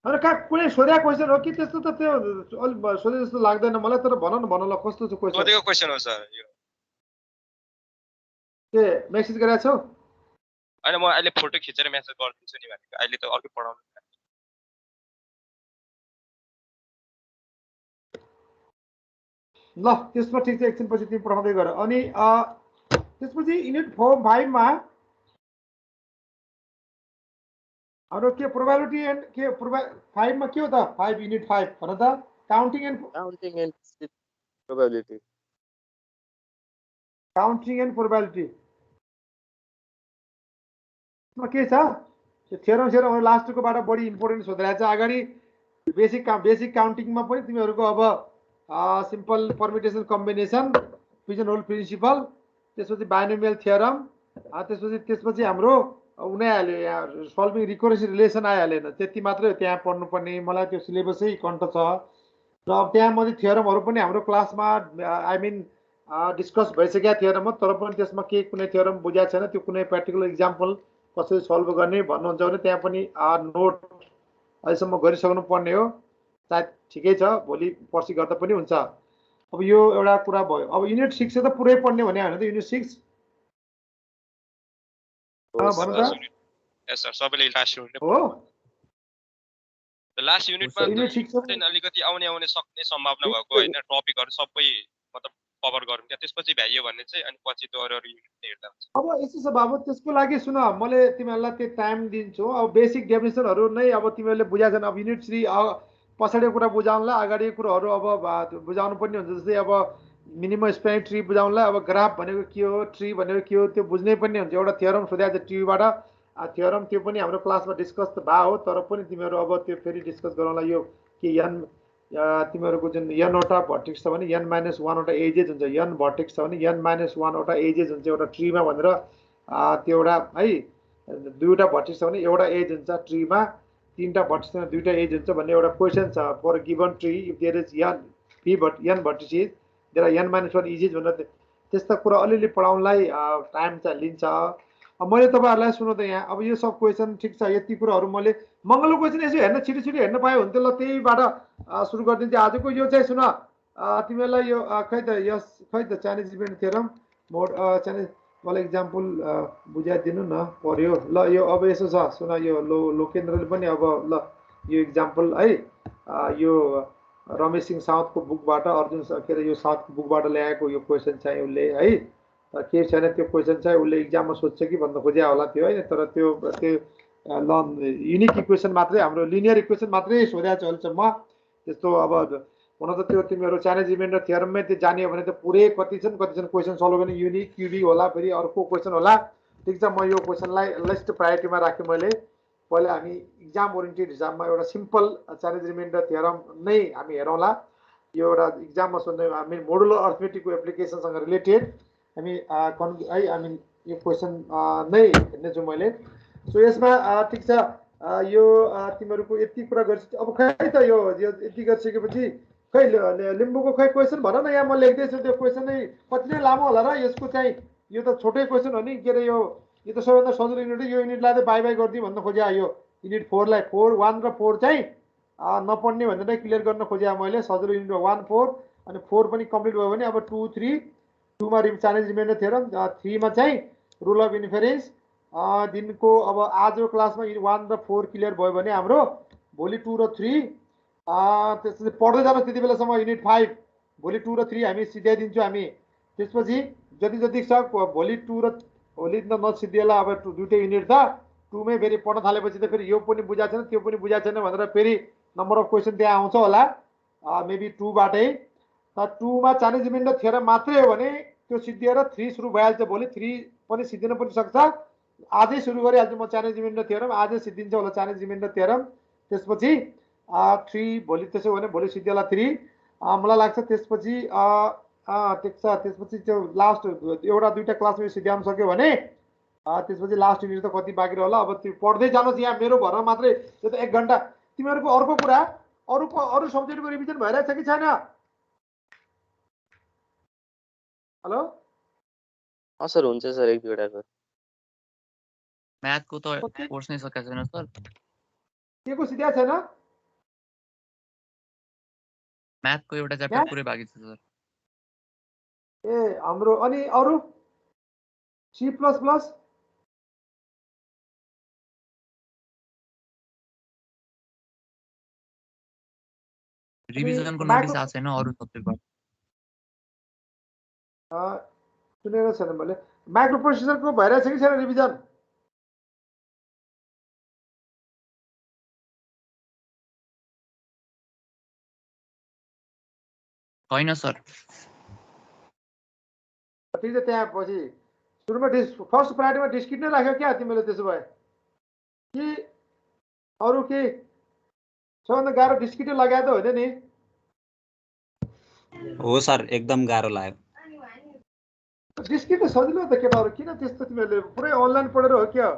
अरे कुनै सोध्या क्वेसन हो कि त्यस्तो त त्यो अलि सोधे जस्तो लाग्दैन मलाई तर भन ल कस्तो छ क्वेसन सोधेको क्वेसन हो सर यो के मेसेज गरेको छौ हैन म अहिले फोटो खिचेर मेसेज गरिदिन्छु नि भनेको अहिले त अर्को पढाउनु ल त्यसमा ठिक छ एकछिन पछि तिमी पढाउँदै गर अनि त्यसपछि युनिट 5 मा हाम्रो के प्रोबेबिलिटी एन्ड के 5 मा के हो त 5 युनिट 5 भन त काउन्टिङ एन्ड प्रोबेबिलिटी मा के छ त्यो थ्योरम लास्टको बाट बढी इम्पोर्टेन्ट सोधिरहेको छ अगाडि बेसिक काउन्टिङमा पनि तिमीहरूको अब simple permutation combination pigeon hole principle त्यसपछि बाइनोमियल थ्योरम त्यसपछि हाम्रो उनी आइहाल्यो यहाँ सल्भिङ रिकरेन्स रिलेसन आइहालेन त्यति मात्रै हो त्यहाँ पढ्नुपर्ने मलाई त्यो सिलेबसै कन्ट छ र अब त्यहाँ मैले थ्योरमहरू पनि हाम्रो क्लासमा आई मिन डिस्कस भइसकेका थिएन म तर पनि त्यसमा केही कुनै थ्योरम बुझाएको छैन त्यो कुनै प्र्याक्टिकल इक्जाम्पल कसरी सल्भ गर्ने भन्नुहुन्छ भने त्यहाँ पनि नोट अहिलेसम्म गरिसक्नु पर्ने हो सायद ठिकै छ भोलि पर्सि गर्दा पनि हुन्छ अब यो एउटा कुरा भयो अब युनिट 6 चाहिँ त पुरै पढ्ने भने होइन त युनिट 6 भन त यस सर सबैले लास्ट युनिट हो लास्ट युनिटमा चाहिँ अलिकति आउने सक्ने सम्भावना भएको हैन टपिकहरु सबै मतलब कभर गरौँ क्या त्यसपछि भ्याइयो भने चाहिँ अनि पछि त्यो अरु युनिट हेर्दा हुन्छ अब यसो छ बाबु त्यसको लागि सुन मैले तिमीहरुलाई त्यो टाइम दिन्छु अब बेसिक डेफिनेसनहरु नै अब तिमीहरुले बुझाछन् अब युनिट 3 पछाडिको कुरा बुझाउनला अगाडिको कुराहरु अब बुझाउनु पर्ने हुन्छ जस्तै अब मिनिमम स्प्यानिङ ट्री बुझाउनला अब ग्राफ भनेको के हो ट्री भनेको के हो त्यो बुझ्नै पर्ने हुन्छ एउटा थ्योरम सोधेको छ ट्रीबाट थ्योरम त्यो पनि हाम्रो क्लासमा डिस्कस त भा हो तर पनि तिमीहरु अब त्यो फेरि डिस्कस गरौँला यो के n तिमीहरुको जुन n वटा भर्टेक्स छ भने n - 1 वटा एजेस हुन्छ n भर्टेक्स छ भने n - 1 वटा एजेस हुन्छ एउटा ट्रीमा भनेर त्यो एउटा है दुईवटा भर्टेक्स छ भने एउटा एज हुन्छ ट्रीमा तीनटा भर्टेक्स छ भने दुईटा एज हुन्छ भन्ने एउटा क्वेशन छ for given tree if there is n vertex there are n - 1 edges भनेर त्यस्ता कुरा अलिअलि पढाउनलाई टाइम चाहिँ लिन्छ मैले तपाईहरुलाई सुन्नु त यहाँ अब यो सब क्वेशन ठीक छ यति कुराहरु मैले मंगलको क्वेशन यसो हेर्न छिटो हेर्न पाए हुन्थ्यो ल त्यहीबाट सुरु गर्दिन्थे आजको यो चाहिँ सुन तिमीहरुलाई यो खै त चाइनिज रिमाइन्डर थ्योरम मोड चाइनिज मलाई एक्जाम्पल बुझाइदिनु न पर्यो ल यो अब यसो छ सुन यो लोकेन्द्रले पनि अब ल यो एक्जाम्पल है यो रमेश सिंह साउथको बुकबाट अर्जुन के अरे यो साउथको बुकबाट ल्याएको यो क्वेशन चाहिँ उसले है के छैन त्यो क्वेशन चाहिँ उसले एक्जाममा सोध्छ कि भन्न खोजे होला त्यो हैन तर त्यो युनिक इक्वेसन मात्रै हाम्रो लिनियर इक्वेसन मात्रै सोधेको छ अहिलेसम्म त्यस्तो अब हुन त त्यो तिमीहरु चाइनिज रिमाइन्डर थ्योरममै त्यो जानियो भने त पुरै कति छन् क्वेशन सल्भ गर्ने युनिक क्युबिक होला फेरि अर्को क्वेशन होला ठीक छ म यो क्वेशनलाई लिस्ट प्रायोरिटीमा राखे मैले पहिला हामी एक्जाम ओरिएन्टेड हिसाबमा एउटा सिम्पल चाइनिज रिमाइन्डर थ्योरम नै हामी हेरौँला यो एउटा इक्जाममा सोध्ने हामी मोडुलर अर्थमेटिकको एप्लिकेसनसँग रिलेटेड हामी है हामी यो क्वेसन नै हेर्नेछु मैले। सो यसमा ठिक छ, यो तिमीहरूको यति कुरा गर्छ। अब खै त यो यति गरिसकेपछि खै लिम्बूको खै क्वेसन भन न। यहाँ म लेख्दैछु त्यो क्वेसन नै कति नै लामो होला र यसको चाहिँ यो त छोटै क्वेसन हो नि। के अरे यो त सबैभन्दा सजिलो युनिट हो। यो युनिटलाई चाहिँ बाई बाई गरिदिउँ भन्न खोजेँ। यो युनिट 4 लाई 4 1 र 4 चाहिँ नपढ्ने भनेर क्लियर गर्न खोजेँ मैले। सजिलो युनिट 1 4 अनि 4 पनि कम्प्लिट भयो भने अब 2 3 2 मा चाइनिज रिमाइन्डर थ्योरम, 3 मा चाहिँ रुल अफ इन्फेरेन्स। दिनको अब आजको क्लासमा 1 र 4 क्लियर भयो भने हाम्रो भोलि 2 र 3 त्यसपछि पढ्दै जानु। त्यति बेलासम्म युनिट 5 भोलि 2 र 3 हामी सिध्याइदिन्छौँ हामी। त्यसपछि जति जति छ भोलि 2 र भोलि त नसिद्धिएला। अब दुइटै युनिट त 2 मै फेरि पढ्न थालेपछि त फेरि यो पनि बुझाएको छैन त्यो पनि बुझाएको छैन भनेर फेरि नम्बर अफ क्वेसन त्यहाँ आउँछ होला मेबी 2 बाटै। त 2 मा चाइनिज रिमाइन्डर थ्योरम मात्रै हो भने त्यो सिद्धिएर 3 सुरु भइहाल्छ। भोलि 3 पनि सिद्धिन पनि सक्छ। आजै सुरु गरिहाल्छु म चाइनिज रिमाइन्डर थ्योरम। आजै सिद्धिन्छ होला चाइनिज रिमाइन्डर थ्योरम। त्यसपछि 3 भोलि त्यसो भने भोलि सिद्धिएला 3 मलाई लाग्छ। त्यसपछि ठिक छ, त्यसपछि त्यो लास्ट एउटा दुईटा क्लासमा सिद्ध्याउन सक्यो भने त्यसपछि लास्ट युनिट त कति बाँकी होला। अब त्यो पढ्दै जानुहोस्। यहाँ मेरो भरमा मात्रै त्यो त 1 घन्टा। तिमीहरूको अर्को कुरा अरू सब्जेक्टको रिभिजन भइरहेछ कि छैन? हेलो सर हुन्छ सर, एक दुईवटाको म्याथको त कोर्स नै सकेको छैन सर। के को सिद्ध्या छैन? म्याथको एउटा च्याप्टर पुरै बाँकी छ सर। ए हाम्रो अनि अरू C++ रिभिजनको नोटिस आएको छैन अरू सब्जेक्टको। सुनेर छैन मैले। माइक्रो प्रोसेसरको भइरहेछ कि छैन रिभिजन? छैन सर। ठिक छ। त्यहाँ पछि सुरुमा फर्स्ट प्रायोरिटीमा डिस्क्रिट नै राख्यो क्या तिमीले? त्यसो भए कि अरू के सबभन्दा गाह्रो डिस्क्रिटै लगाए त होइन नि? हो सर, एकदम गाह्रो लाग्यो। डिस्क्रिट त सजिलो त केटाहरू। किन त्यस्तो तिमीहरूले पुरै अनलाइन पढेर हो क्या?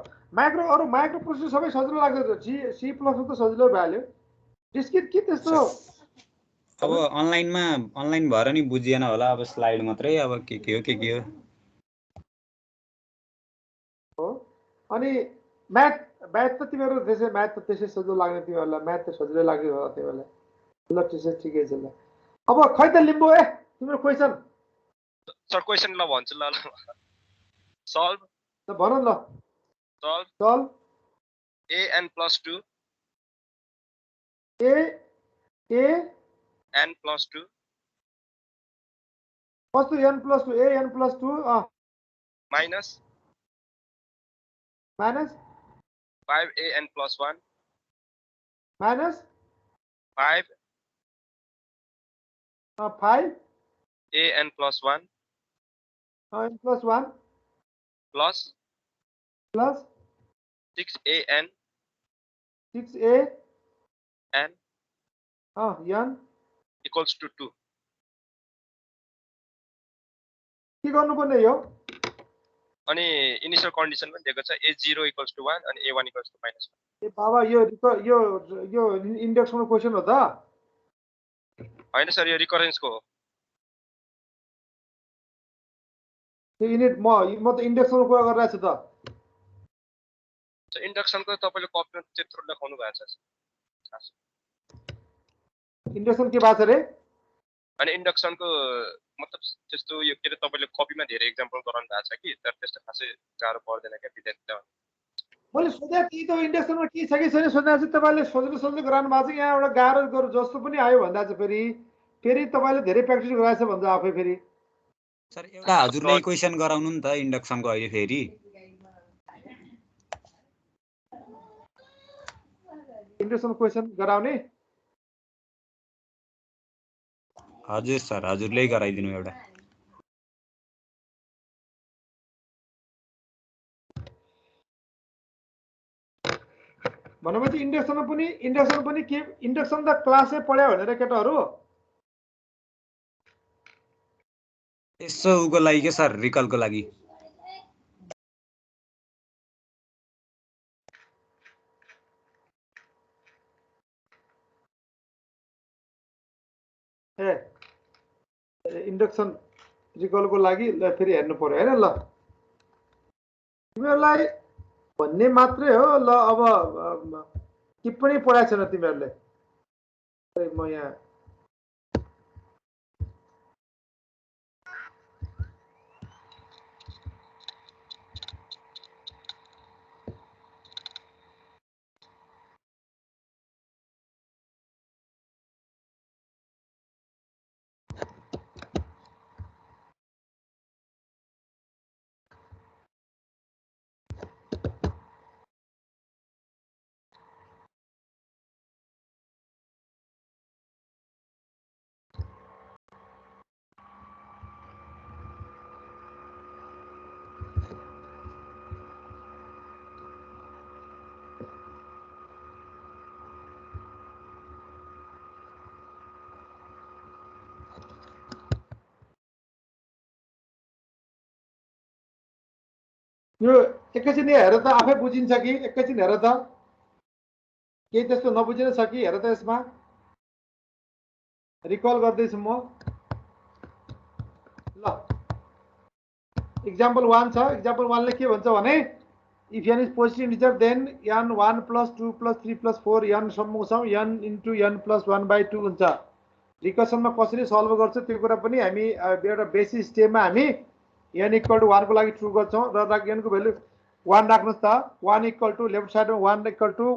अरू माइक्रो प्रोसेसर सबै सजिलो लाग्छ। C++ त सजिलो भइहाल्यो। डिस्क्रिट के त्यस्तो? अब अनलाइन भएर नि बुझिएन होला। अब स्लाइड मात्रै अब के हो। अनि म्याथ त तिमीहरू म्याथ त त्यसै सजिलो लाग्ने तिमीहरूलाई। म्याथ त सजिलै लाग्यो होला तिमीहरूलाई। ल त्यसै ठिकै छ। ल अब खै त लिम्बू तिम्रो क्वेसन सर क्वेसन ल भन्छु ल सल्भ त भन ल। सल्भ an+2 n+2 कस्तो n+2 n+2 minus 5an+1 minus 5 5 an+1 n+1 plus plus 6an 6a n n equals to 2. के गर्नुपर्ने यो? अनि इनिशियल कन्डिसन पनि दिएको छ a0 equals to 1 अनि a1 equals to -1. ए बाबा यो इन्डेक्सको क्वेसन हो त? हैन सर, यो रिकरेन्सको हो। त्यो युनिट म त इन्डेक्सको कुरा गरिरहेको छु त। इन्डक्सनको तपाईले कपीमा त्यत्रो लेखाउनु भएको छ। इन्डक्सन के भएको छ रे? अनि इन्डक्सनको मतलब त्यस्तो यो के तपाईले कपीमा धेरै एक्जाम्पल गराउनु भएको छ कि, तर त्यस्तो खासै गाह्रो पर्दैन क्या विद्यार्थीले। मैले सोधेँ कि त इन्डक्सनमा के छ कि छैन सोधेको छु। तपाईँले सजिलो गराउनु भएको छ। यहाँ एउटा गाह्रो जस्तो पनि आयो भन्दा चाहिँ फेरि तपाईँले धेरै प्र्याक्टिस गराएछ भन्छ आफै फेरि। सर एउटा हजुरले क्वेसन गराउनु नि त इन्डक्सनको अहिले फेरि। इन्डक्सन क्वेसन गराउने? हजुर सर, हजुरले गराइदिनु एउटा। भनेपछि इन्डक्सन पनि के इन्डक्सन त क्लासै पढ्यो भनेर केटाहरू यसो उको लागि के सर रिकलको लागि ए इन्डक्सन रिकलको लागि ल फेरि हेर्नु पर्यो हैन ल तिमीहरूलाई भन्ने मात्रै हो ल अब टिप्पणी पढाएको छैन तिमीहरूले म यहाँ यो एकैछिन हेर त आफै बुझिन्छ कि एकैछिन हेर त केही त्यस्तो नबुझिन छ कि हेर त यसमा रिकल गर्दैछु म ल एक्जाम्पल 1 छ एक्जाम्पल 1 ले के भन्छ भने if n is positive integer then n 1 + 2 + 3 + 4 n सम्म n into n + 1/2 हुन्छ रिकर्सनमा कसरी सल्भ गर्छ त्यो कुरा पनि हामी एउटा बेसिक स्टेपमा हामी n = 1 को लागि ट्रु गर्छौं र n को भ्यालु 1 राख्नुस् त 1 = लेफ्ट साइडमा 1 =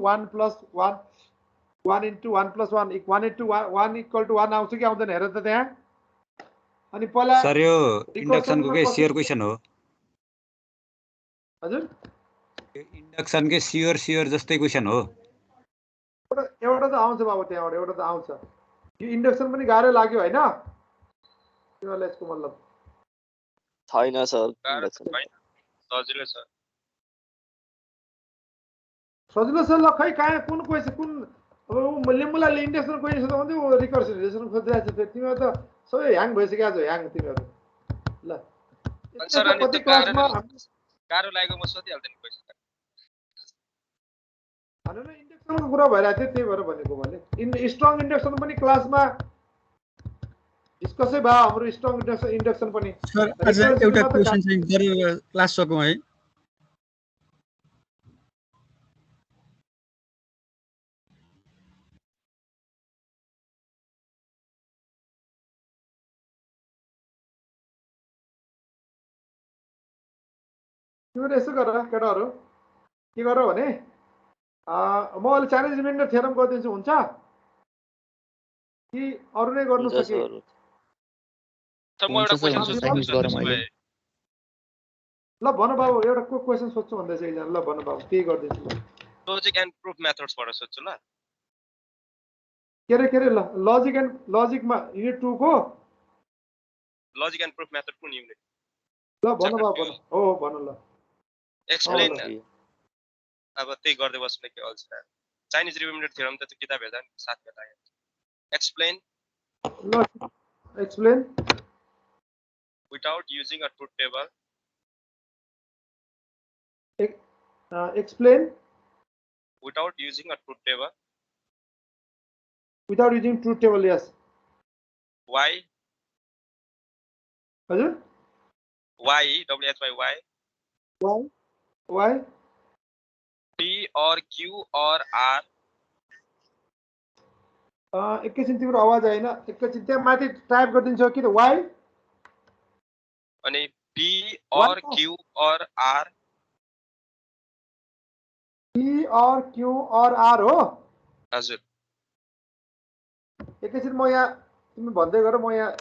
1 + 1 1 into 1 + 1 1 into 1 = 1 आउँछ कि आउँदैन हेर त त्यहाँ अनि पहिला सर यो इन्डक्सनको के स्योर क्वेशन हो हजुर यो इन्डक्सनकै स्योर जस्तै क्वेशन हो एउटा त आउँछ बाबु त्यहाँबाट एउटा त आउँछ यो इन्डक्सन पनि गाह्रो लाग्यो हैन तिमीहरूलाई यसको मतलब छैन सर सजिलो छ सजिलो छ ल खै कहाँ कुन क्वेसन कुन अब लिम्बुलाई इन्डक्सन क्वेसन त भन्दै रिकर्सन रिलेसन खोजिरहेको छ तिमीहरू त सबै ह्याङ भइसकेको छ ह्याङ तिमीहरू ल कति क्लासमा गाह्रो लागेको म सोधिहाल्दैन क्वेसन हैन इन्डक्सनको कुरा भइरहेको थियो त्यही भएर भनेको मैले स्ट्रङ इन्डक्सन पनि क्लासमा डिस्कसै भयो हाम्रो स्ट्रङ इन्डक्सन पनि सर आज एउटा क्वेशन चाहिँ गरेर क्लास सकौं है तिमीहरू यसो गर केटाहरू के गर भने म अहिले चाइनिज रिमाइन्डर थ्योरम गरिदिन्छु हुन्छ कि अरू नै गर्नु छ कि ल भन बाबु एउटा को क्वेसन सोध्छु भन्दैछ एकजना ल भन बाबु त्यही गरिदिन्छु लजिक एन्ड प्रुफ मेथड्स बाट सोध्छु ल के रे ल लजिकमा युनिट 2 को लजिक एन्ड प्रुफ मेथड कुन युनिट ल भन बाबु भन हो भन ल एक्सप्लेन अब त्यही गर्दै बस्ने के अल्छ चाइनिज रिमाइन्डर थ्योरम त किताब हेर्दा नि साथीहरुलाई एक्सप्लेन ल explain without using a truth table explain without using a truth table without using truth table yes why हजुर why why why p or q or r एकैछिन तिम्रो आवाज आएन एकैछिन त्यहाँ माथि टाइप गरिदिन्छौ कि why अनि p or q or r p or q or r हो हजुर एकैछिन म यहाँ तिमी भन्दै गर म यहाँ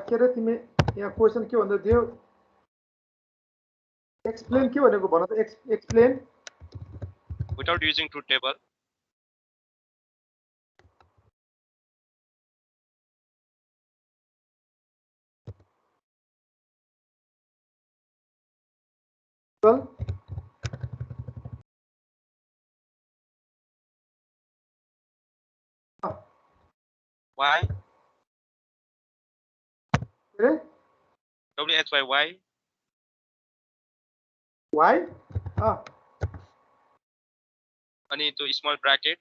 के रे तिमी यहाँ क्वेसन के भन्दै थियो एक्सप्लेन के भनेको भन त explain without using truth table Y. के अरे WHY. y अनि त्यो स्मल ब्राकेट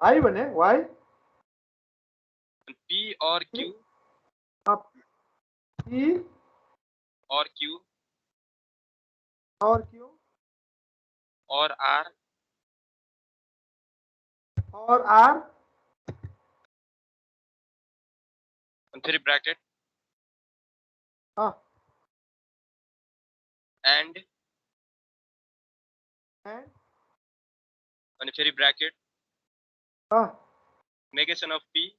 y भने y P or Q p or Q और q or R और r अनि फेरि ब्राकेट and अनि फेरि bracket negation of P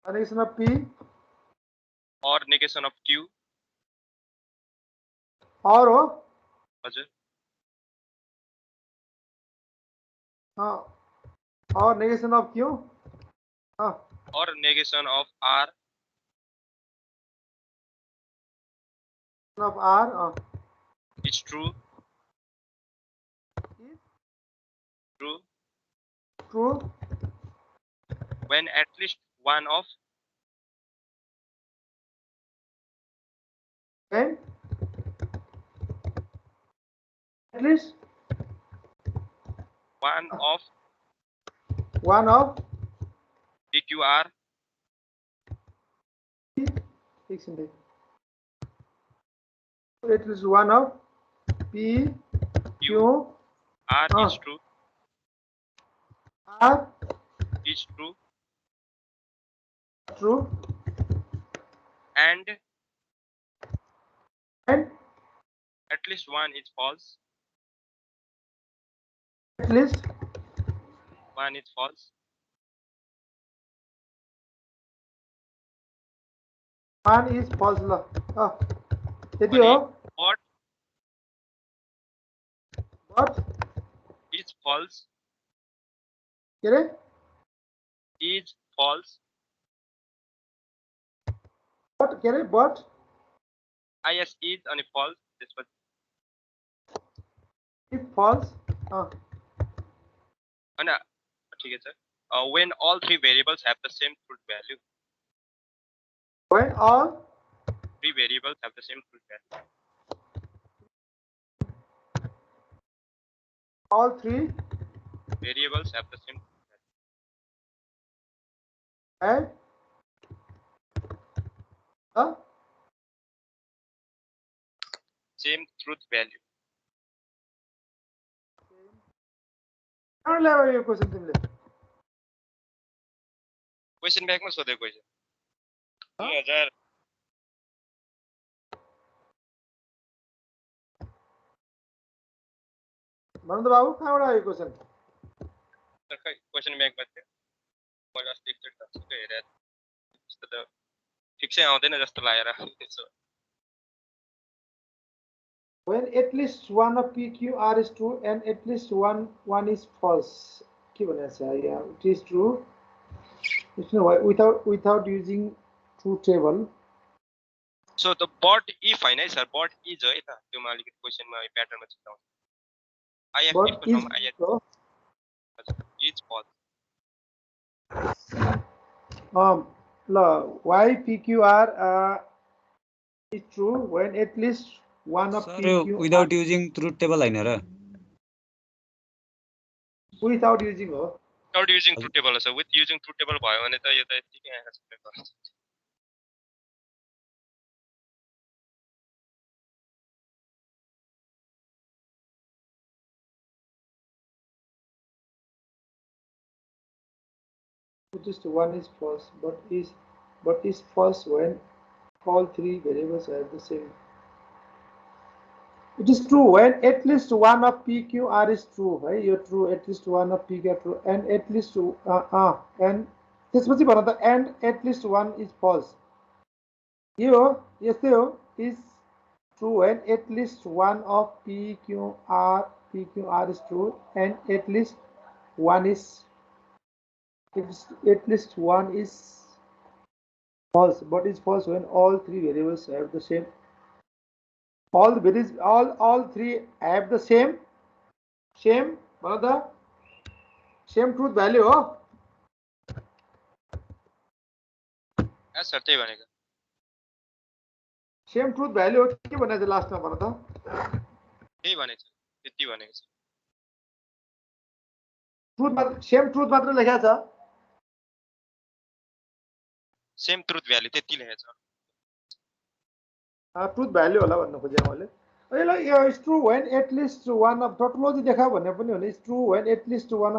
negation of p or negation of Q और हो हजुर और negation of q or negation of R of r is true true when at least one of when at least one of PQR it is one of p q R is true r is true and at least one is false least one is false one is false ल यति हो but but is false के अरे is false but के अरे but is अनि false त्यसपछि if false हैन ठिकै छ when all three variables have the same truth value when all three variables have the same truth value all three variables have the same and same truth value कहाँ ल्यायो यो क्वेशन तिमीले क्वेशन ब्याकमा सोधेको छ 2000 भन्नु त बाबु कहाँबाट आयो क्वेशन क्वेशन ब्याकमा थियो मैले अस्ति एकचोटि धक्क हेरेँ त्यस्तो त ठिक आउँदैन जस्तो लागेर त्यसो when at least one of PQR is true and at least one is false के भनेको छ yeah it is true it's no without using true table so the but if हैन है सर but is है त त्यो मा अलिकति क्वेशनमा प्याटर्नमा चिन्ता I am but if from I is false ल why PQR is true when at least one of PQR without using truth table हैन र without using हो without using truth table छ with using truth table भयो भने त यो त यतिकै आएर छ just one is false but is false when all three variables are the same. It is true when at least one of PQR is true, right? You're true at least one of PQR true and at least and त्यसपछि भन त and at least one is false. यो यस्तै हो is true when at least one of PQR is true and at least one is false, but is false when all three variables have the same all three have the same same भन त सेम ट्रुथ भ्याल्यु हो यस सर त्यही भनेको सेम ट्रुथ भ्याल्यु हो के भनेको छ लास्टमा भन त त्यही भनेको छ त्यति भनेको छ सेम ट्रुथ मात्र लेखेको छ सेम ट्रुथ भ्याल्यु त्यति लेखेको छ ट्रुथ भ्याल्यु होला भन्न खोजेँ मैले यसलाई is true when at least one of tautology देखा भन्ने पनि हो is true when at least one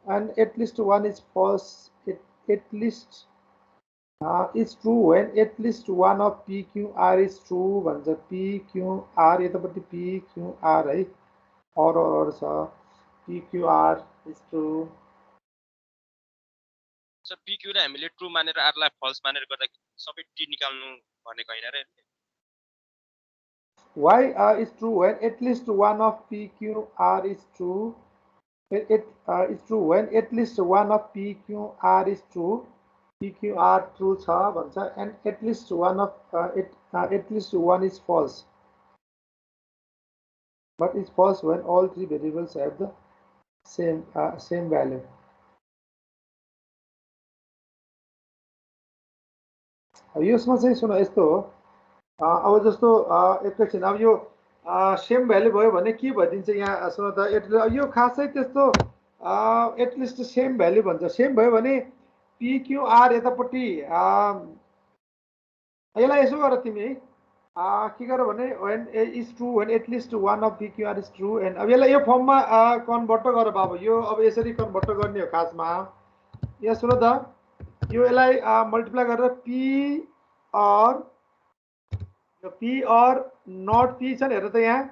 and at least one is false at least is true when at least one of PQR is true भन्छ PQR यतापट्टि PQR है अर छ PQR is true sir PQ लाई हामीले ट्रु मानेर R लाई फल्स मानेर गर्दा सबै T निकाल्नु भनेको हैन रे Why is true when at least one of PQR is true? It is true when at least one of PQR is true. PQR true cha bhancha and at least one of at least one is false. But it's false when all three variables have the same value. यसमा चाहिँ सुन यस्तो हो अब जस्तो एकैछिन अब यो सेम भ्यालु भयो भने के भइदिन्छ यहाँ सुन त यो खासै त्यस्तो एटलिस्ट सेम भ्यालु भन्छ सेम भयो भने PQR यतापट्टि यसलाई यसो गर तिमी के गर भने when is true when at least one of PQR is true and अब यसलाई यो फर्ममा कन्भर्ट गर बाबु यो अब यसरी कन्भर्ट गर्ने हो खासमा यहाँ सुन त यो यसलाई मल्टिप्लाई गरेर P और नॉट P छ नि हेर त यहाँ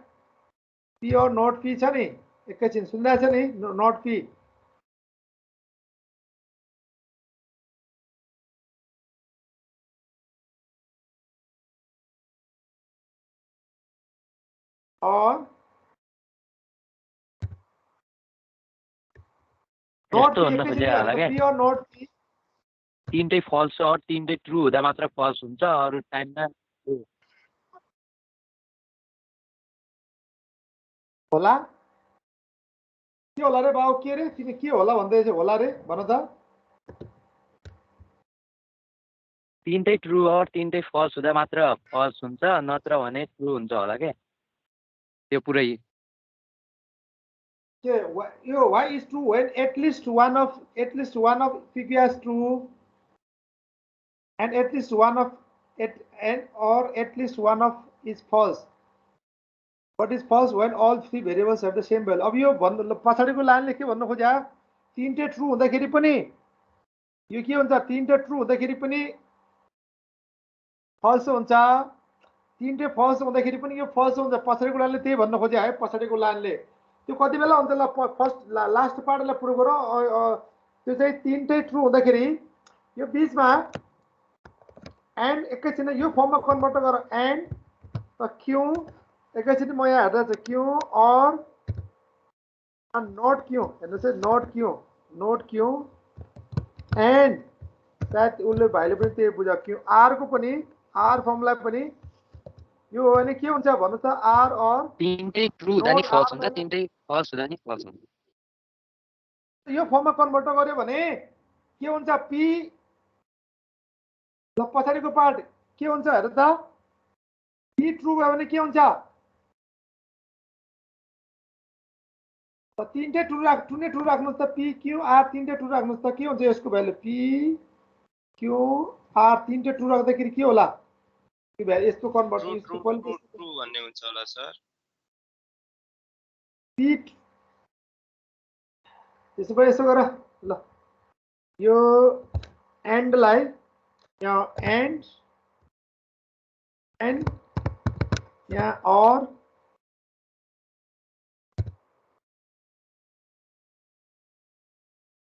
P और नॉट P छ नि एकैछिन सुनिरहेछ नि नॉट P और नॉट P P और नॉट P तीनटै फल्स छ तीनटै ट्रु हुँदा मात्र फल्स हुन्छ अरु टाइममा होला के होला रे बाबु के रे तिमी के होला भन्दै छ होला रे भन त तीनटै ट्रु और तीनटै फल्स हुँदा मात्र फल्स हुन्छ नत्र भने ट्रु हुन्छ होला के त्यो पुरै के यो why is true when at least one of PQR is true and at least one of or at least one of is false. What is false when all three variables have the same value? अब यो पछाडिको लाइनले के भन्न खोज्या तीनटै ट्रु हुँदाखेरि पनि यो के हुन्छ तीनटै ट्रु हुँदाखेरि पनि फल्स हुन्छ तीनटै फल्स हुँदाखेरि पनि यो फल्स हुन्छ पछाडिको लाइनले त्यही भन्न खोज्या है पछाडिको लाइनले त्यो कति बेला हुन्छ ल फर्स्ट लास्ट पार्टलाई प्रुभ गर त्यो चाहिँ तीनटै ट्रु हुँदाखेरि यो बीचमा एन्ड एकैछिन यो फर्ममा कन्भर्ट गर एन्ड क्यू एकैछिन म यहाँ हेर्दा चाहिँ क्यू और नोट क्यू हेर्नुहोस् है नोट क्यू एन्ड सायद उसले भाइले पनि त्यही बुझ्यो क्यू आरको पनि आर फर्मलाई पनि यो हो भने के हुन्छ भन्नु त आर और तीनटै ट्रु हुँदा नि फल्स हुन्छ तीनटै फल्स हुँदा नि फल्स हुन्छ यो फर्ममा कन्भर्ट गर्यो भने के हुन्छ पी ल पछाडिको पार्ट के हुन्छ हेर त पी ट्रु भयो भने के हुन्छ तीनटै ट्रु राख्नुहोस् त PQR तीनटै ट्रु राख्नुहोस् त के हुन्छ यसको भ्यालु PQR तीनटै ट्रु राख्दाखेरि के होला यो भ्यालु यस्तो कन्भर्ट ट्रु भन्ने हुन्छ होला सर P त्यसो भए यसो गर ल यो एन्डलाई यहाँ एन्ड यहाँ और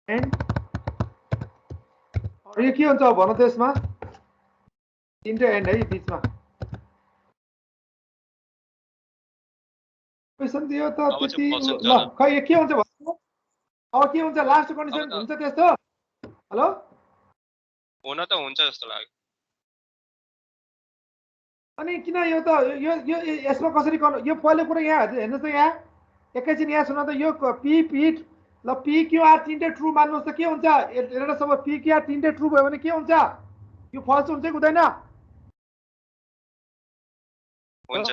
एन्ड यो के हुन्छ भन त यसमा तीनटै एन्ड है बीचमा क्वेसन दियो त त्यति ल खै के हुन्छ भन्नु अब के हुन्छ लास्ट कन्डिसन हुन्छ त्यस्तो हेलो हुन त हुन्छ जस्तो लाग्यो अनि किन यो त यो यसमा कसरी यो पहिलो कुरा यहाँ हेर्नुहोस् त यहाँ एकैछिन यहाँ सुन त यो पी पी ल पी क्यू आर तीनटै ट्रु मान्नुहोस् त के हुन्छ एउटा सब पी क्यू आर तीनटै ट्रु भयो भने के हुन्छ यो फल्स हुन्छ कि हुँदैन हुन्छ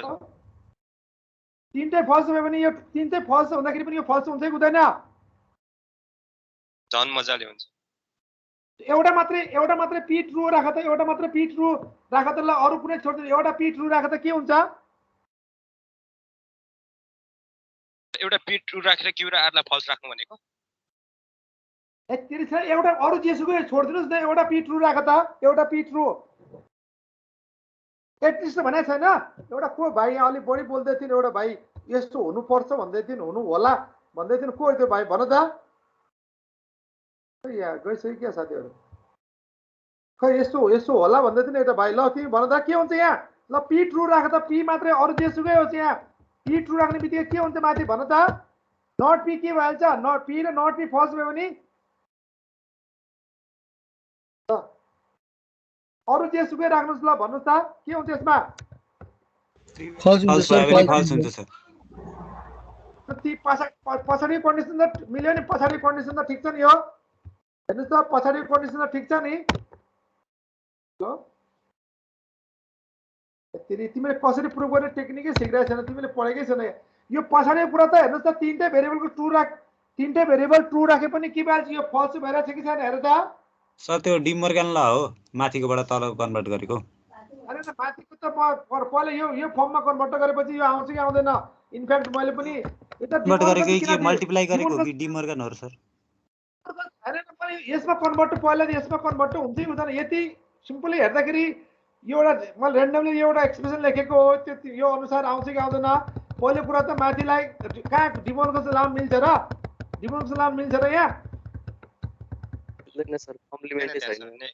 तीनटै फल्स भयो भने यो तीनटै फल्स हुँदाखेरि पनि यो फल्स हुन्छ कि हुँदैन झन् मजाले हुन्छ एउटा मात्रै पी ट्रु राख त एउटा मात्रै पी ट्रु राख त ल अरु कुनै छोड्दिनु एउटा पी ट्रु राख त के हुन्छ एउटा पी ट्रु राखेर क्यू र आरलाई फल्स राख्नु भनेको त्यसरी छ एउटा अरु जेसुकै छोड्दिनुस् न एउटा पी ट्रु राख त एउटा पी ट्रु एटलिस्ट भने छैन एउटा को भाइ यहाँ अलि बढी बोल्दै थिइन् एउटा भाइ यस्तो हुनुपर्छ भन्दै थिइन् हुनु होला भन्दै थिइन् को त्यो भाइ भन त या गइसक्यो क्या साथीहरु खै यस्तो होला भन्दै थिइन् एउटा भाइ ल तिमी भन त के हुन्छ यहाँ ल पी ट्रु राख त पी मात्रै अरु जेसुकै होस् यहाँ पी ट्रु राख्ने बित्तिकै के हुन्छ माथि भन त नट पी के भइहाल्छ नट पी र नट पी फल्स भयो भने अरु जेसुकै राख्नुस् ल भन्नुस् त के हुन्छ यसमा फल्स हुन्छ सर फल्स हुन्छ सर ती पछाडी कन्डिसन त मिल्यो नि पछाडी कन्डिसन त ठीक छ नि यो हेर्नुस् त पछाडी कन्डिसन त ठीक छ नि ल तिमीले कसरी प्रुभ गर्ने टेक्निकै सिक्दै छैन तिमीले पढेकै छैन यो पछाडी कुरा त हेर्नुस् त तीनटै भेरिएबलको तीनटै भेरिएबल ट्रु राखे पनि के भइहाल्छ यो फल्स भइरहेछ कि छैन हेर त सर त्यो डिमर्गन ल हो माथिकोबाट तल कन्भर्ट गरेको अरे त माथिको त पहिले यो फर्ममा कन्भर्ट गरेपछि यो आउँछ कि आउँदैन इनफ्याक्ट मैले पनि कन्भर्ट गरेको कि मल्टिप्लाई गरेको कि डिमर्गन हो सर हैन पनि यसमा कन्भर्ट पहिला यसमा कन्भर्ट हुन्छ कि हुँदैन यति सिम्पली हेर्दाखेरि यो एउटा मैले र्यान्डमली एउटा एक्सप्रेसन लेखेको हो त्यो यो अनुसार आउँछ कि आउँदैन पहिलो कुरा त माथिलाई कहाँ डिमर्गनको लाम मिल्छ र डिमर्गनको लाम मिल्छ र यहाँ मिल्दैन सर कम्प्लिमेन्टै छैन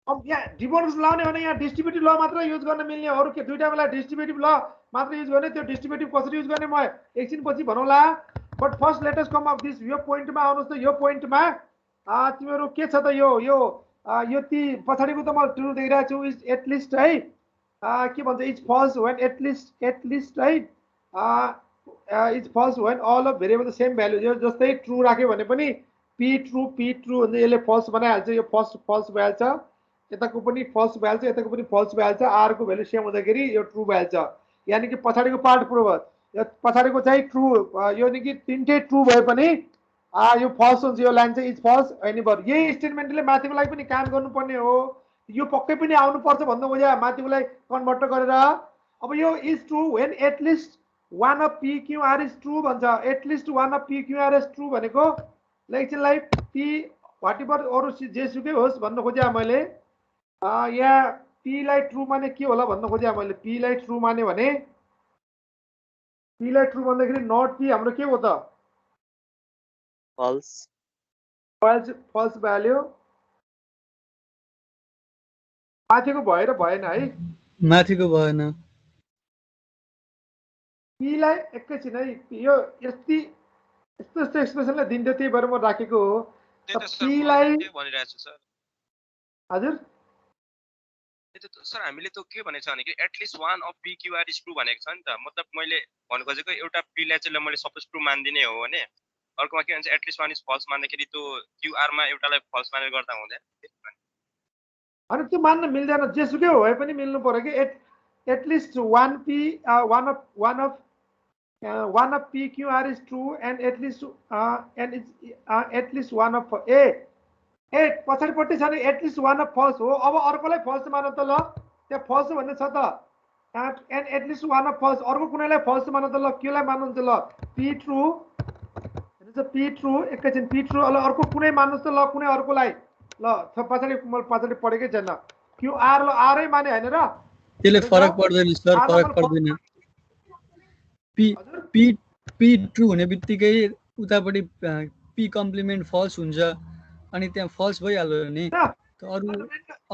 अब यहाँ डिमर्गनको लाउने भने यहाँ डिस्ट्रिब्युटिभ ल मात्र युज गर्न मिल्ने अरु के दुईटा बेला डिस्ट्रिब्युटिभ ल मात्र युज गर्ने त्यो डिस्ट्रिब्युटिभ कसरी युज गर्ने म एकछिन पछि भनौला but first let us come of this यो पोइन्टमा आउनुस् त यो पोइन्टमा तिमीहरु के छ त यो ती पछाडीको त म ट्रु देखिरहेको छु इज एटलिस्ट है के भन्छ इज फल्स व्हेन एटलिस्ट है is false when all of variable the same value यो जस्तै ट्रु राख्यो भने पनि पी ट्रु हुन्छ यसले फल्स बनाइहाल्छ यो फल्स भइहाल्छ यताको पनि फल्स भइहाल्छ यताको पनि फल्स भइहाल्छ आर को भ्यालु सेम हुँदाखेरि यो ट्रु भइहाल्छ यानी कि पछाडीको पार्ट प्रुभ यो पछाडीको चाहिँ ट्रु यो नि कि तीनटै ट्रु भए पनि यो फल्स हुन्छ यो लाइन चाहिँ इज फल्स एनीबर यही स्टेटमेन्टले माथिकोलाई पनि काम गर्नुपर्ने हो यो पक्कै पनि आउनु पर्छ भन्नु खोज्या माथिकोलाई कन्भर्ट गरेर अब यो is true when at least one of P Q R is true भन्छ at least one of P Q R is true भनेको एकछिनलाई पी व्हाटएभर अरु जेसुकै होस् भन्नु खोज्या मैले यहाँ पी लाई ट्रु माने के होला भन्न खोज्या मैले पी लाई ट्रु माने भने पी लाई ट्रु भन्दाखेरि नट पी हाम्रो के हो त फल्स फल्स भ्याल्यु माथिको भएर भएन है माथिको भएन पी लाई एकैछिन है यो यस्तो एक्सप्रेसनले दिन्छ त्यही भएर म राखेको हो पी लाई भनिरहेको छु सर हजुर सर हामीले त के भनेको छ भने कि at least one of P Q R is true भनेको छ नि त मतलब मैले भन्नु खोजेको एउटा पी लाई चाहिँ मैले सपोज ट्रु मान्दिने हो भने अर्कोमा के भन्छ एटलिस्ट वान इज फल्स मान्दाखेरि त्यो क्यू आर मा एउटालाई फल्स मानेर गर्दा हुँदैन अनि त्यो मान्न मिल्दैन जेसुकै भए पनि मिल्नु पर्यो कि at least one of PQR is true and at least at least one of पछाडिपट्टि छ नि एटलिस्ट वान अफ फल्स हो अब अर्कोलाई फल्स मान त ल त्यहाँ फल्स भन्ने छ त and at least one of false अर्को कुनैलाई फल्स मान त ल केलाई मान्नुहुन्छ ल पी ट्रु पी ट्रु एकैछिन पी ट्रु ल अर्को कुनै मान्नुहोस् त ल कुनै अर्कोलाई ल पछाडि पढेकै छैन क्यू आर ल आरै माने हैन र त्यसले फरक पर्दैन सर फरक पर्दैन पी ट्रु हुने बित्तिकै उतापट्टि पी कम्प्लिमेन्ट फल्स हुन्छ अनि त्यहाँ फल्स भइहाल्यो नि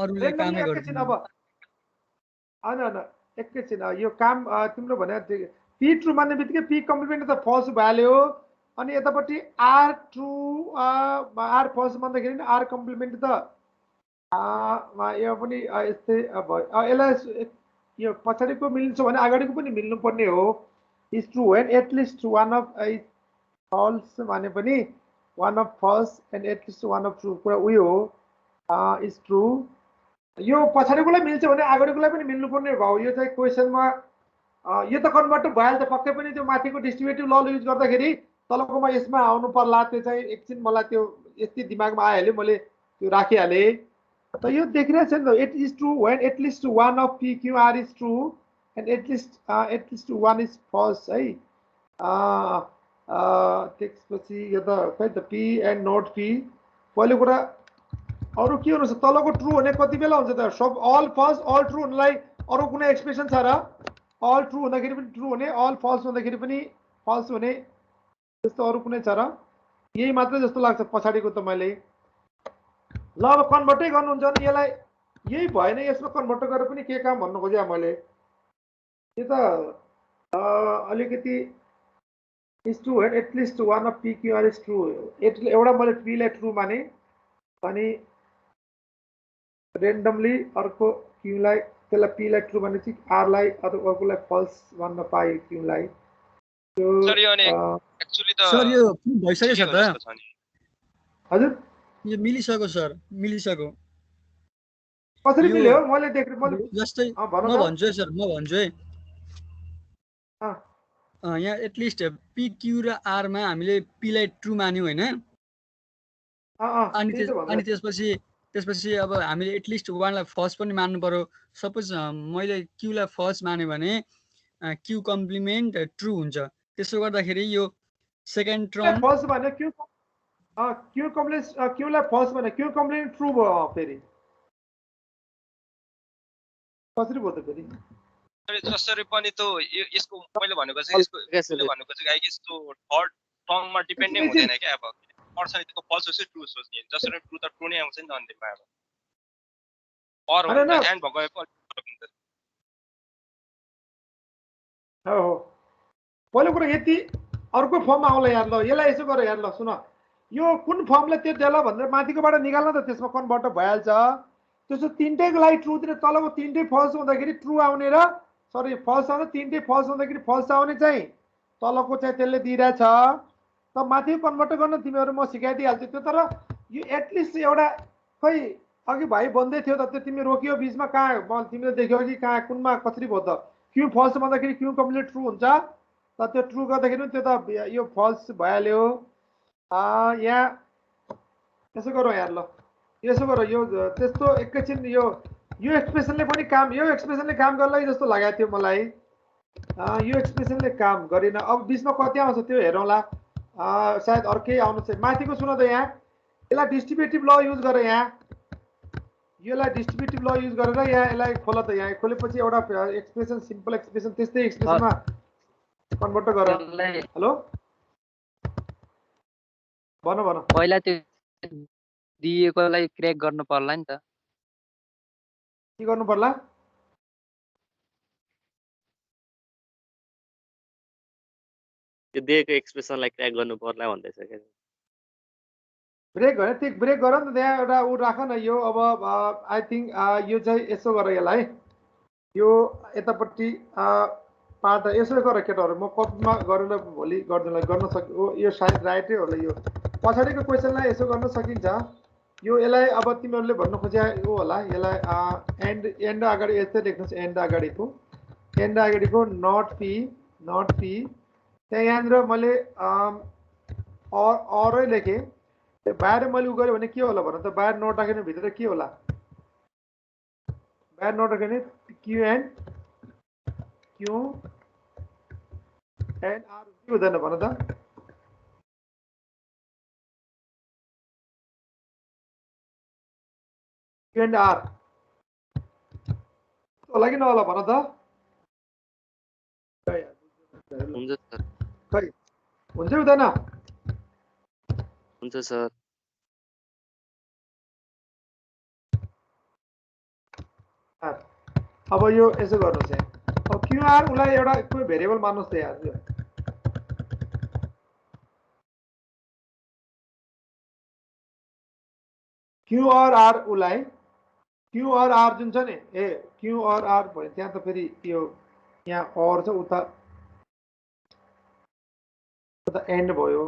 अरूले कामै गर्दैन अब हैन एकैछिन यो काम तिम्रो भने पी ट्रु मान्ने बित्तिकै पी कम्प्लिमेन्ट त फल्स भ्याल्यु हो अनि यतापट्टि आर ट्रु आर फल्स भन्दाखेरि आर कम्प्लिमेन्ट त यो पनि यस्तै भयो यसलाई यो पछाडिको मिल्छ भने अगाडिको पनि मिल्नु पर्ने हो is true when at least one of false भने पनि one of false and at least one of true कुरा उयो हो is true यो पछाडिकोलाई मिल्छ भने अगाडिकोलाई पनि मिल्नु पर्ने भयो यो चाहिँ क्वेशनमा यो त कन्भर्ट भइहाल्छ पक्कै पनि त्यो माथिको डिस्ट्रिब्युटिभ ल युज गर्दाखेरि तलकोमा यसमा आउनु पर्ला त्यो चाहिँ एकछिन मलाई त्यो यति दिमागमा आइहाल्यो मैले त्यो राखिहाले त यो देखिरहेछ नि त it is true when at least one of P Q R is true and at least one is false है त्यसपछि यो त खै त पी एन्ड नोट पी पहिलो कुरा अरु के हुन्छ तलको ट्रू हुने कति बेला हुन्छ त सब अल फल्स अल ट्रू हुनलाई अरु कुनै एक्सप्रेसन छ र अल ट्रू हुँदाखेरि पनि ट्रू हुने अल फल्स हुँदाखेरि पनि फल्स हुने त्यस्तो अरु कुनै छ र यही मात्र जस्तो लाग्छ पछाडीको त मैले ल अब कन्भर्टै गर्नुहुन्छ भने यसलाई यही भएन यसमा कन्भर्ट गरेर पनि के काम भन्नु खोजे मैले यो त अलिकति is true at at least one of P Q R is true एउटा मैले पी लाई ट्रू माने अनि रेन्डमली अर्को क्यू लाई त्यसलाई पी लाई ट्रू भनेपछि आर लाई अथवा अर्कोलाई फल्स भन्न पाए क्यू लाई सर यो अनि एक्चुअली त सर यो भइसक्यो त हजुर यो मिलिसक्यो सर मिलिसक्यो कसरी मिल्यो मैले देखेँ मैले जस्तै म भन्छु है सर म भन्छु है यहाँ एटलिस्ट पी क्यू र आर मा हामीले पी लाई ट्रू मान्यौ हैन अनि त्यसपछि अब हामीले एटलिस्ट वानलाई फर्स्ट पनि मान्नु पर्यो सपोज मैले क्यू लाई फर्स्ट माने भने क्यू कम्प्लिमेन्ट ट्रू हुन्छ त्यसो गर्दाखेरि यो सेकेन्ड टर्म फर्स्ट भने क्यू कम्प्लिमेन्ट क्यू लाई फर्स्ट भने क्यू कम्प्लिमेन्ट ट्रू भयो फेरि कसरी भयो त फेरि जसरी पनि त यसको मैले भनेको चाहिँ यसको भनेको चाहिँ आई गेस त्यो थर्ड टर्ममा डिपेन्ड नै हुँदैन के अब पर्सनलिटीको फल्स होस् ट्रू होस् नि जसरी ट्रू त ट्रू नै आउँछ नि त अन्तिममा अब और हुन्छ एन्ड भएको हो पहिलो कुरा यति अर्को फर्ममा आउला यार ल यसलाई यसो गर यार ल सुन यो कुन फर्मले त्यो देला भनेर माथिकोबाट निकाल्न त त्यसमा कन्भर्ट भइहाल्छ त्यसो तीनटैको लागि ट्रू दिने तलको तीनटै फल्स हुँदाखेरि ट्रू आउने र सरी फल्स आउने तीनटै फल्स हुँदाखेरि फल्स आउने चाहिँ तलको चाहिँ त्यसले दिइरहेछ त माथि कन्भर्ट गर्न तिमीहरू म सिकाइदिइहाल्छु त्यो तर यो एटलिस्ट एउटा खै अघि भाइ भन्दै थियो त त्यो तिमी रोकियो बिचमा कहाँ तिमीले देख्यौ कि कहाँ कुनमा कसरी भयो त क्यू फल्स भन्दाखेरि क्यू कम्प्लिट ट्रू हुन्छ त त्यो ट्रू गर्दाखेरि त्यो त यो फल्स भइहाल्यो यहाँ यसो गरौँ यार ल यसो गर यो त्यस्तो एकैछिन यो एक्सप्रेसनले पनि काम यो एक्सप्रेसनले काम गर्ला जस्तो लागेको थियो मलाई यो एक्सप्रेसनले काम गरेन अब बिचमा कति आउँछ त्यो हेरौँला सायद अर्कै आउनु चाहिँ माथिको सुन त यहाँ यसलाई डिस्ट्रिब्युटिभ ल युज गर यहाँ यसलाई डिस्ट्रिब्युटिभ ल युज गरेर यहाँ यसलाई खोल त यहाँ खोलेपछि एउटा एक्सप्रेसन सिम्पल एक्सप्रेसन त्यस्तै एक्सप्रेसनमा कन्भर्ट गर हेलो भन पहिला त्यो दिएकोलाई क्र्याक गर्नु पर्ला नि त के गर्नु पर्ला त्यो दिएको एक्सप्रेसनलाई क्र्याक गर्नु पर्ला भन्दैछ के ब्रेक गर्ने त्यो ब्रेक गर नि त त्यहाँ एउटा उ राख न यो अब आई थिंक यो चाहिँ यसो गर यसलाई यो यतापट्टि पार्ट यसो गर केटाहरु म कपीमा गरेर भोलि गर्नलाई गर्न सक्यो यो सायद राइटै होला यो पछाडीको क्वेशनलाई यसो गर्न सकिन्छ यो यसलाई अब तिमीहरुले भन्न खोजे यो होला यसलाई एन्ड अगाडि यस्तै लेख्नुस् एन्ड अगाडिको नट पी त्यहाँ यहाँनिर मैले अरै लेखेँ बाहिर मैले उ गरेँ भने के होला भन त बाहिर नोट राखेर भित्र के होला बाहिर नोट राखेर क्यू एन्ड आर के हुँदैन भन त क्यू एन्ड आर होला कि नहोला भन त हुन्छ सर खै हुन्छ हुँदैन हुन्छ सर अब यो यसो गर्नुस् यहाँ अब क्यूआर उलाई एउटा कोही भेरिएबल मान्नुस् त यार क्यूआर आर उलाई क्यूआर आर जुन छ नि क्यूआर आर भयो त्यहाँ त फेरि यो यहाँ और छ उता त एन्ड भयो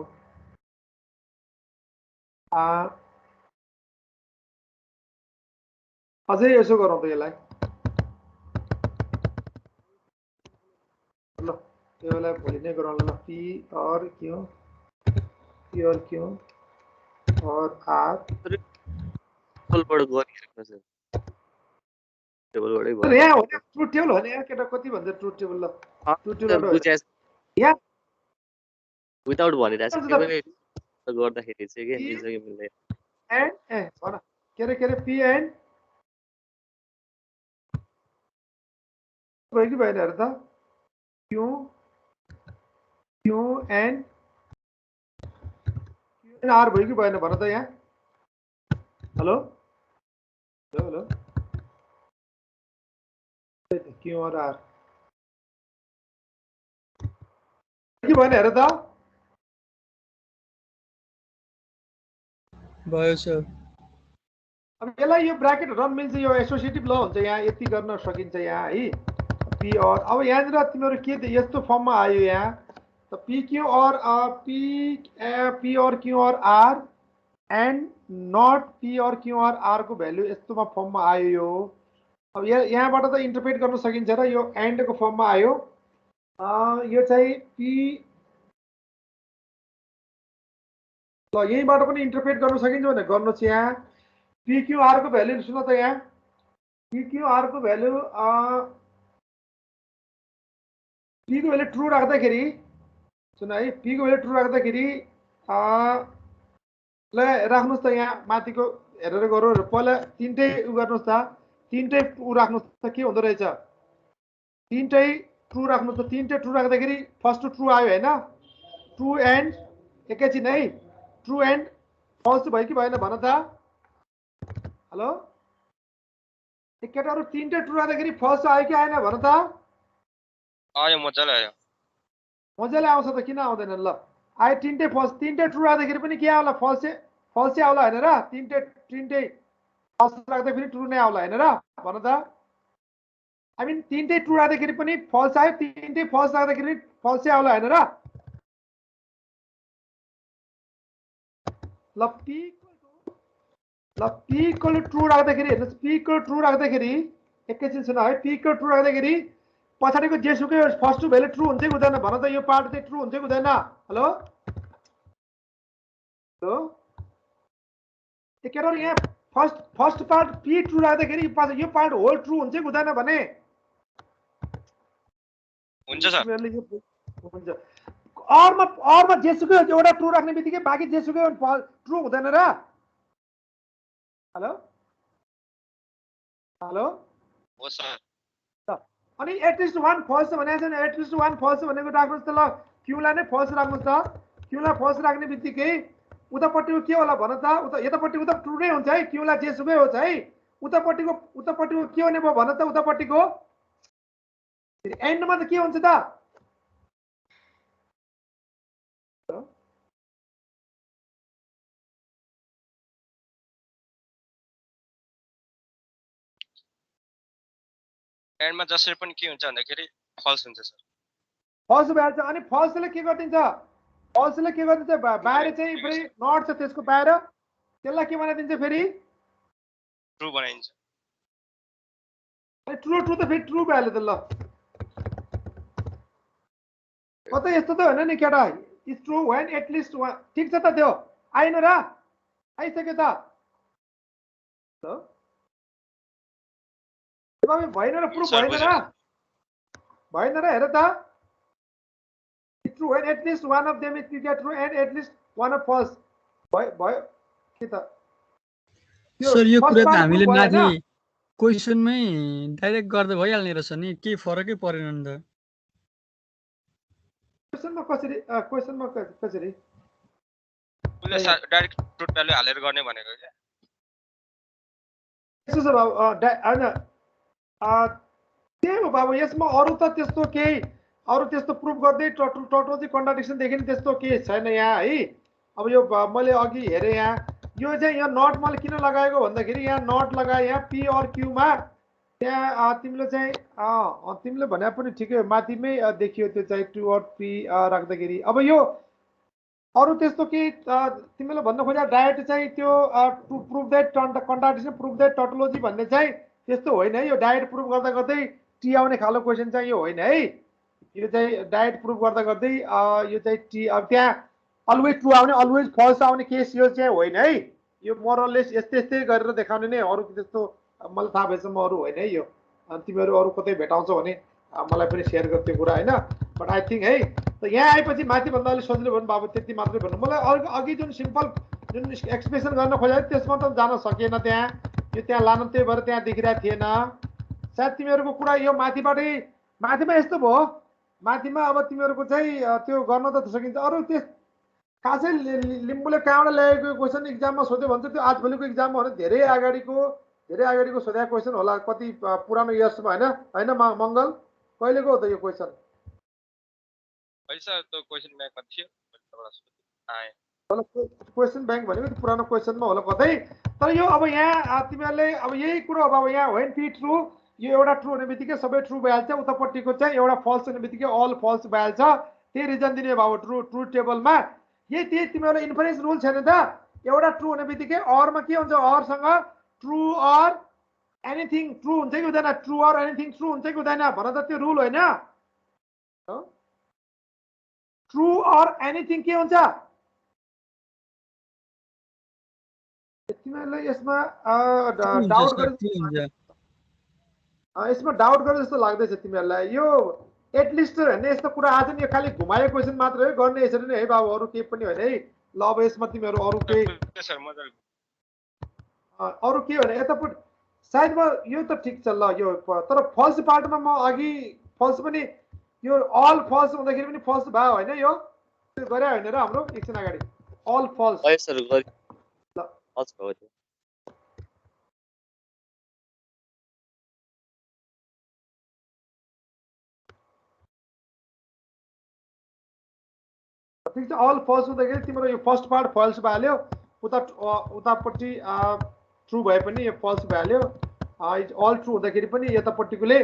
अझै यसो गरौँ त यसलाई ल यसलाई भोलि नै गरौँ ल पी और क्यू और आर टेबलबाट गरिरहेको छ टेबलबाटै भयो यहाँ हो नि ट्रुथ टेबल हो नि यहाँ केटा कति भन्छ ट्रुथ टेबल ल ट्रुथ टेबल यहाँ विदाउट भनिरहेको छ टेबलै गर्दाखेरि चाहिँ के मिल्छ कि मिल्दैन एन्ड भन के अरे पी एन्ड भयो कि भएन हेर त क्यू एन्ड आर भयो कि भएन भन त यहाँ हेलो हेलो क्यू और आर कि भएन हेर त भयो सर अब यसलाई यो ब्राकेट रन मिल्छ यो एसोसिएटिभ ल हुन्छ यहाँ यति गर्न सकिन्छ यहाँ है पी और अब यहाँनिर तिमीहरू के यस्तो फर्ममा आयो यहाँ त पी और क्यू और आर एन्ड नट पी और क्यू और आर को भ्यालु यस्तोमा फर्ममा आयो यो अब यहाँबाट त इन्टरप्रेट गर्न सकिन्छ र यो एन्डको फर्ममा आयो यो चाहिँ पी ल यहीँबाट पनि इन्टरप्रेट गर्न सकिन्छ भने गर्नुहोस् यहाँ PQR को भ्यालु सुन त यहाँ PQR को भ्यालु P को भ्यालु ट्रु राख्दाखेरि सुन है P को भ्यालु ट्रु राख्दाखेरि ल राख्नुस् त यहाँ माथिको हेरेर गरौँ पहिला तीनटै उ गर्नुस् त तीनटै उ राख्नुस् त के हुँदो रहेछ तीनटै ट्रु राख्नुस् त तीनटै ट्रु राख्दाखेरि फर्स्ट ट्रु आयो हैन ट्रु एन्ड एकैछिन है ट्रु एन्ड फल्स भयो कि भएन भन त हेलो केटाहरु तीनटै ट्रु राख्दाखेरि फल्स आयो कि आएन भन त आयो मजाले आयो मजाले आउँछ त किन आउँदैन ल आयो तीनटै फल्स तीनटै ट्रु राख्दाखेरि पनि के आउला फल्सै आउला हैन र तीनटै फल्स राख्दाखेरि ट्रु नै आउला हैन र भन त आई मिन तीनटै ट्रु राख्दाखेरि पनि फल्स आयो तीनटै फल्स राख्दाखेरि फल्सै आउला हैन र ल P इक्वल ट्रु राख्दाखेरि हेर्नुस् P इक्वल ट्रु राख्दाखेरि एकैछिन सुन है P इक्वल ट्रु राख्दाखेरि पछाडिको जेसुकै फर्स्ट भ्यालु ट्रु हुन्छ कि हुँदैन भन त यो पार्ट चाहिँ ट्रु हुन्छ कि हुँदैन हेलो हेलो केटाहरु यहाँ फर्स्ट पार्ट P ट्रु राख्दाखेरि यो पार्ट होल ट्रु हुन्छ कि हुँदैन भने हुन्छ सर हुन्छ अरमा जेसुकै एउटा ट्रु राख्ने बित्तिकै बाँकी जेसुकै ट्रु हुँदैन र हेलो हेलो हो सर अनि एटलिस्ट वान फल्स भनेको छैन एटलिस्ट वान फल्स भनेको राख्नुस् त ल क्यूलाई नै फल्स राख्नुस् त क्यूलाई फल्स राख्ने बित्तिकै उतापट्टिको के होला भन त उता यतापट्टिको त ट्रु नै हुन्छ है क्यूलाई जेसुकै होस् है उतापट्टिको के हुने भयो भन त उतापट्टिको एन्डमा त के हुन्छ त एन्डमा जसरी पनि के हुन्छ भन्दाखेरि फल्स हुन्छ सर फल्स भइहाल्छ अनि फल्सले के गरिदिन्छ फल्सले के गरिदिन्छ बाहिर चाहिँ फेरि नट छ त्यसको बाहिर त्यसलाई के बनाइदिन्छ फेरि ट्रु बनाइन्छ ट्रु त फेरि ट्रु भइहाल्यो त ल कतै यस्तो त होइन नि केटा इज ट्रु व्हेन एटलिस्ट ठिक छ त त्यो आएन र आइसक्यो त भएन र प्रुफ भएन र हेर त true and at least one of them is true and at least one of false भयो के त सर यो कुरा त हामीले माथि क्वेशनमै डाइरेक्ट गर्दा भइहाल्ने रहेछ नि के फरकै परेन नि त क्वेशनमा कसरी उले डाइरेक्ट ट्रुथ भ्यालु हालेर गर्ने भनेको के यसो छ बाबु हैन त्यही हो बाबु यसमा अरु त्यस्तो प्रुफ गर्दै टोटोजी कन्ट्राडिक्सन देखिने त्यस्तो केही छैन यहाँ है अब यो मैले अघि हेरेँ यहाँ यो चाहिँ यहाँ नट मैले किन लगाएको भन्दाखेरि यहाँ नट लगाए यहाँ पी और क्यूमा त्यहाँ तिमीले चाहिँ तिमीले भने पनि ठिकै हो माथिमै देखियो त्यो चाहिँ टु और पी राख्दाखेरि अब यो अरू त्यस्तो के तिमीले भन्न खोजा डायट चाहिँ त्यो prove that contradiction prove that tautology भन्ने चाहिँ त्यस्तो होइन है। यो डायट प्रुभ गर्दा गर्दै टी आउने खालको क्वेसन चाहिँ यो होइन है। यो चाहिँ डायट प्रुभ गर्दा गर्दै यो चाहिँ टी अब त्यहाँ अलवेज ट्रु आउने अलवेज फल्स आउने केस यो चाहिँ होइन है। यो मोरलेस यस्तै यस्तै गरेर देखाउने नै, अरू त्यस्तो मलाई थाहा भएसम्म अरू होइन है। यो तिमीहरू अरू कतै भेटाउँछौ भने मलाई पनि सेयर गर त्यो कुरा होइन। बट आई थिङ्क है त यहाँ आएपछि माथिभन्दा अलिक सजिलो भन्नु बाबु त्यति मात्रै भन्नु। मलाई अघि जुन सिम्पल जुन एक्सप्रेसन गर्न खोजेको त्यसमा त जान सकिएन त्यहाँ, यो त्यहाँ लानु त्यही भएर त्यहाँ देखिरहेको थिएन। सायद तिमीहरूको कुरा यो माथिबाटै माथिमा यस्तो भयो, माथिमा अब तिमीहरूको चाहिँ त्यो गर्न त सकिन्छ। अरू त्यस खासै लिम्बूले कहाँबाट ल्याएको क्वेसन इक्जाममा सोध्यो भन्छ त्यो आजभोलिको इक्जाममा हो भने धेरै अगाडिको सोधेको क्वेसन होला, कति पुरानो इयर्समा होइन होइन मङ्गल कहिलेको हो त यो क्वेसन? पैसा त क्वेसन ब्याङ्कमा थियो आए क्वेसन ब्याङ्क भनेको त्यो पुरानो क्वेसनमा होला कतै। तर यो अब यहाँ तिमीहरूले अब यही कुरो अब यहाँ वेन पी ट्रु यो एउटा ट्रु हुने बित्तिकै सबै ट्रु भइहाल्छ, उतापट्टिको चाहिँ एउटा फल्स हुने बित्तिकै अल फल्स भइहाल्छ। त्यही रिजन दिने भाउ ट्रु टेबलमा यही त्यही तिमीहरूलाई इन्फरेन्स रुल छैन त? एउटा ट्रु हुने बित्तिकै अरमा के हुन्छ, अरसँग ट्रु अर एनिथिङ ट्रु हुन्छ कि हुँदैन, ट्रु अर एनिथिङ ट्रु हुन्छ कि हुँदैन भन त, त्यो रुल होइन। ट्रु अर एनिथिङ के हुन्छ तिमीहरूले यसमा डाउट गरे जस्तो लाग्दैछ तिमीहरूलाई? यो एटलिस्ट होइन यस्तो कुरा आज नि यो खालि घुमाएको क्वेसन मात्र हो, गर्ने यसरी नै है बाबु, अरू केही पनि होइन है। ल अब यसमा तिमीहरू अरू केही अरू के भने यतापट्टि सायद म यो त ठिक छ ल यो, तर फल्स पार्टमा म अघि फल्स पनि यो अल फल्स हुँदाखेरि पनि फल्स भयो होइन? यो गरे होइन र हाम्रो एकछिन अगाडि अल फल्स ठिक छ। अल फल्स हुँदाखेरि तिम्रो यो फर्स्ट पार्ट फल्स भइहाल्यो, उतापट्टि ट्रु भए पनि यो फल्स भइहाल्यो। अल ट्रु हुँदाखेरि पनि यतापट्टिकोले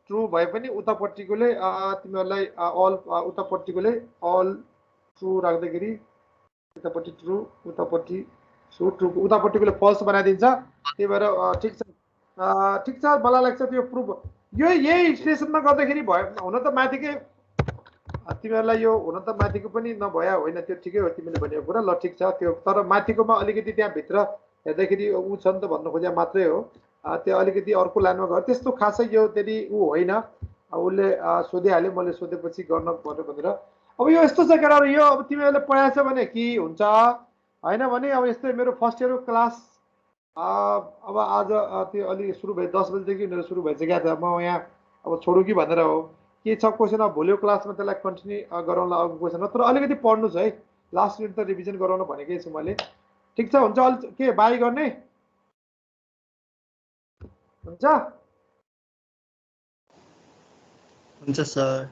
ट्रु भए पनि उतापट्टिकोले तिमीहरूलाई अल उतापट्टिकोले अल ट्रु राख्दाखेरि यतापट्टि ट्रु उतापट्टि ट्रु उतापट्टिकोले फल्स बनाइदिन्छ। त्यही भएर ठिक छ मलाई लाग्छ त्यो प्रुभ यो यही स्टेसनमा गर्दाखेरि भयो। हुन त माथिकै तिमीहरूलाई यो हुन त माथिको पनि नभया होइन, त्यो ठिकै हो तिमीले भनेको कुरा ल ठिक छ त्यो, तर माथिकोमा अलिकति त्यहाँभित्र हेर्दाखेरि ऊ छ नि त भन्नु खोजे मात्रै हो। त्यो अलिकति अर्को लाइनमा गयो त्यस्तो खासै यो त्यति ऊ होइन। उसले सोधिहाल्यो मैले सोधेपछि गर्न पर्यो भनेर। अब यो यस्तो छ केटाहरू, यो अब तिमीहरूले पढाएछ भने के हुन्छ होइन भने अब यस्तै मेरो फर्स्ट इयरको क्लास अब आज त्यो अलि सुरु भयो 10 बजीदेखि उनीहरू सुरु भइसकेको थियो। म यहाँ अब छोडु कि भनेर हो के छ क्वेसन, अब भोलिको क्लासमा त्यसलाई कन्टिन्यू गराउँला अर्को क्वेसन, तर अलिकति पढ्नुहोस् है, लास्ट मिनट त रिभिजन गराउन भनेकै छु मैले। ठिक छ हुन्छ, अलि के बाई गर्ने हुन्छ हुन्छ सर।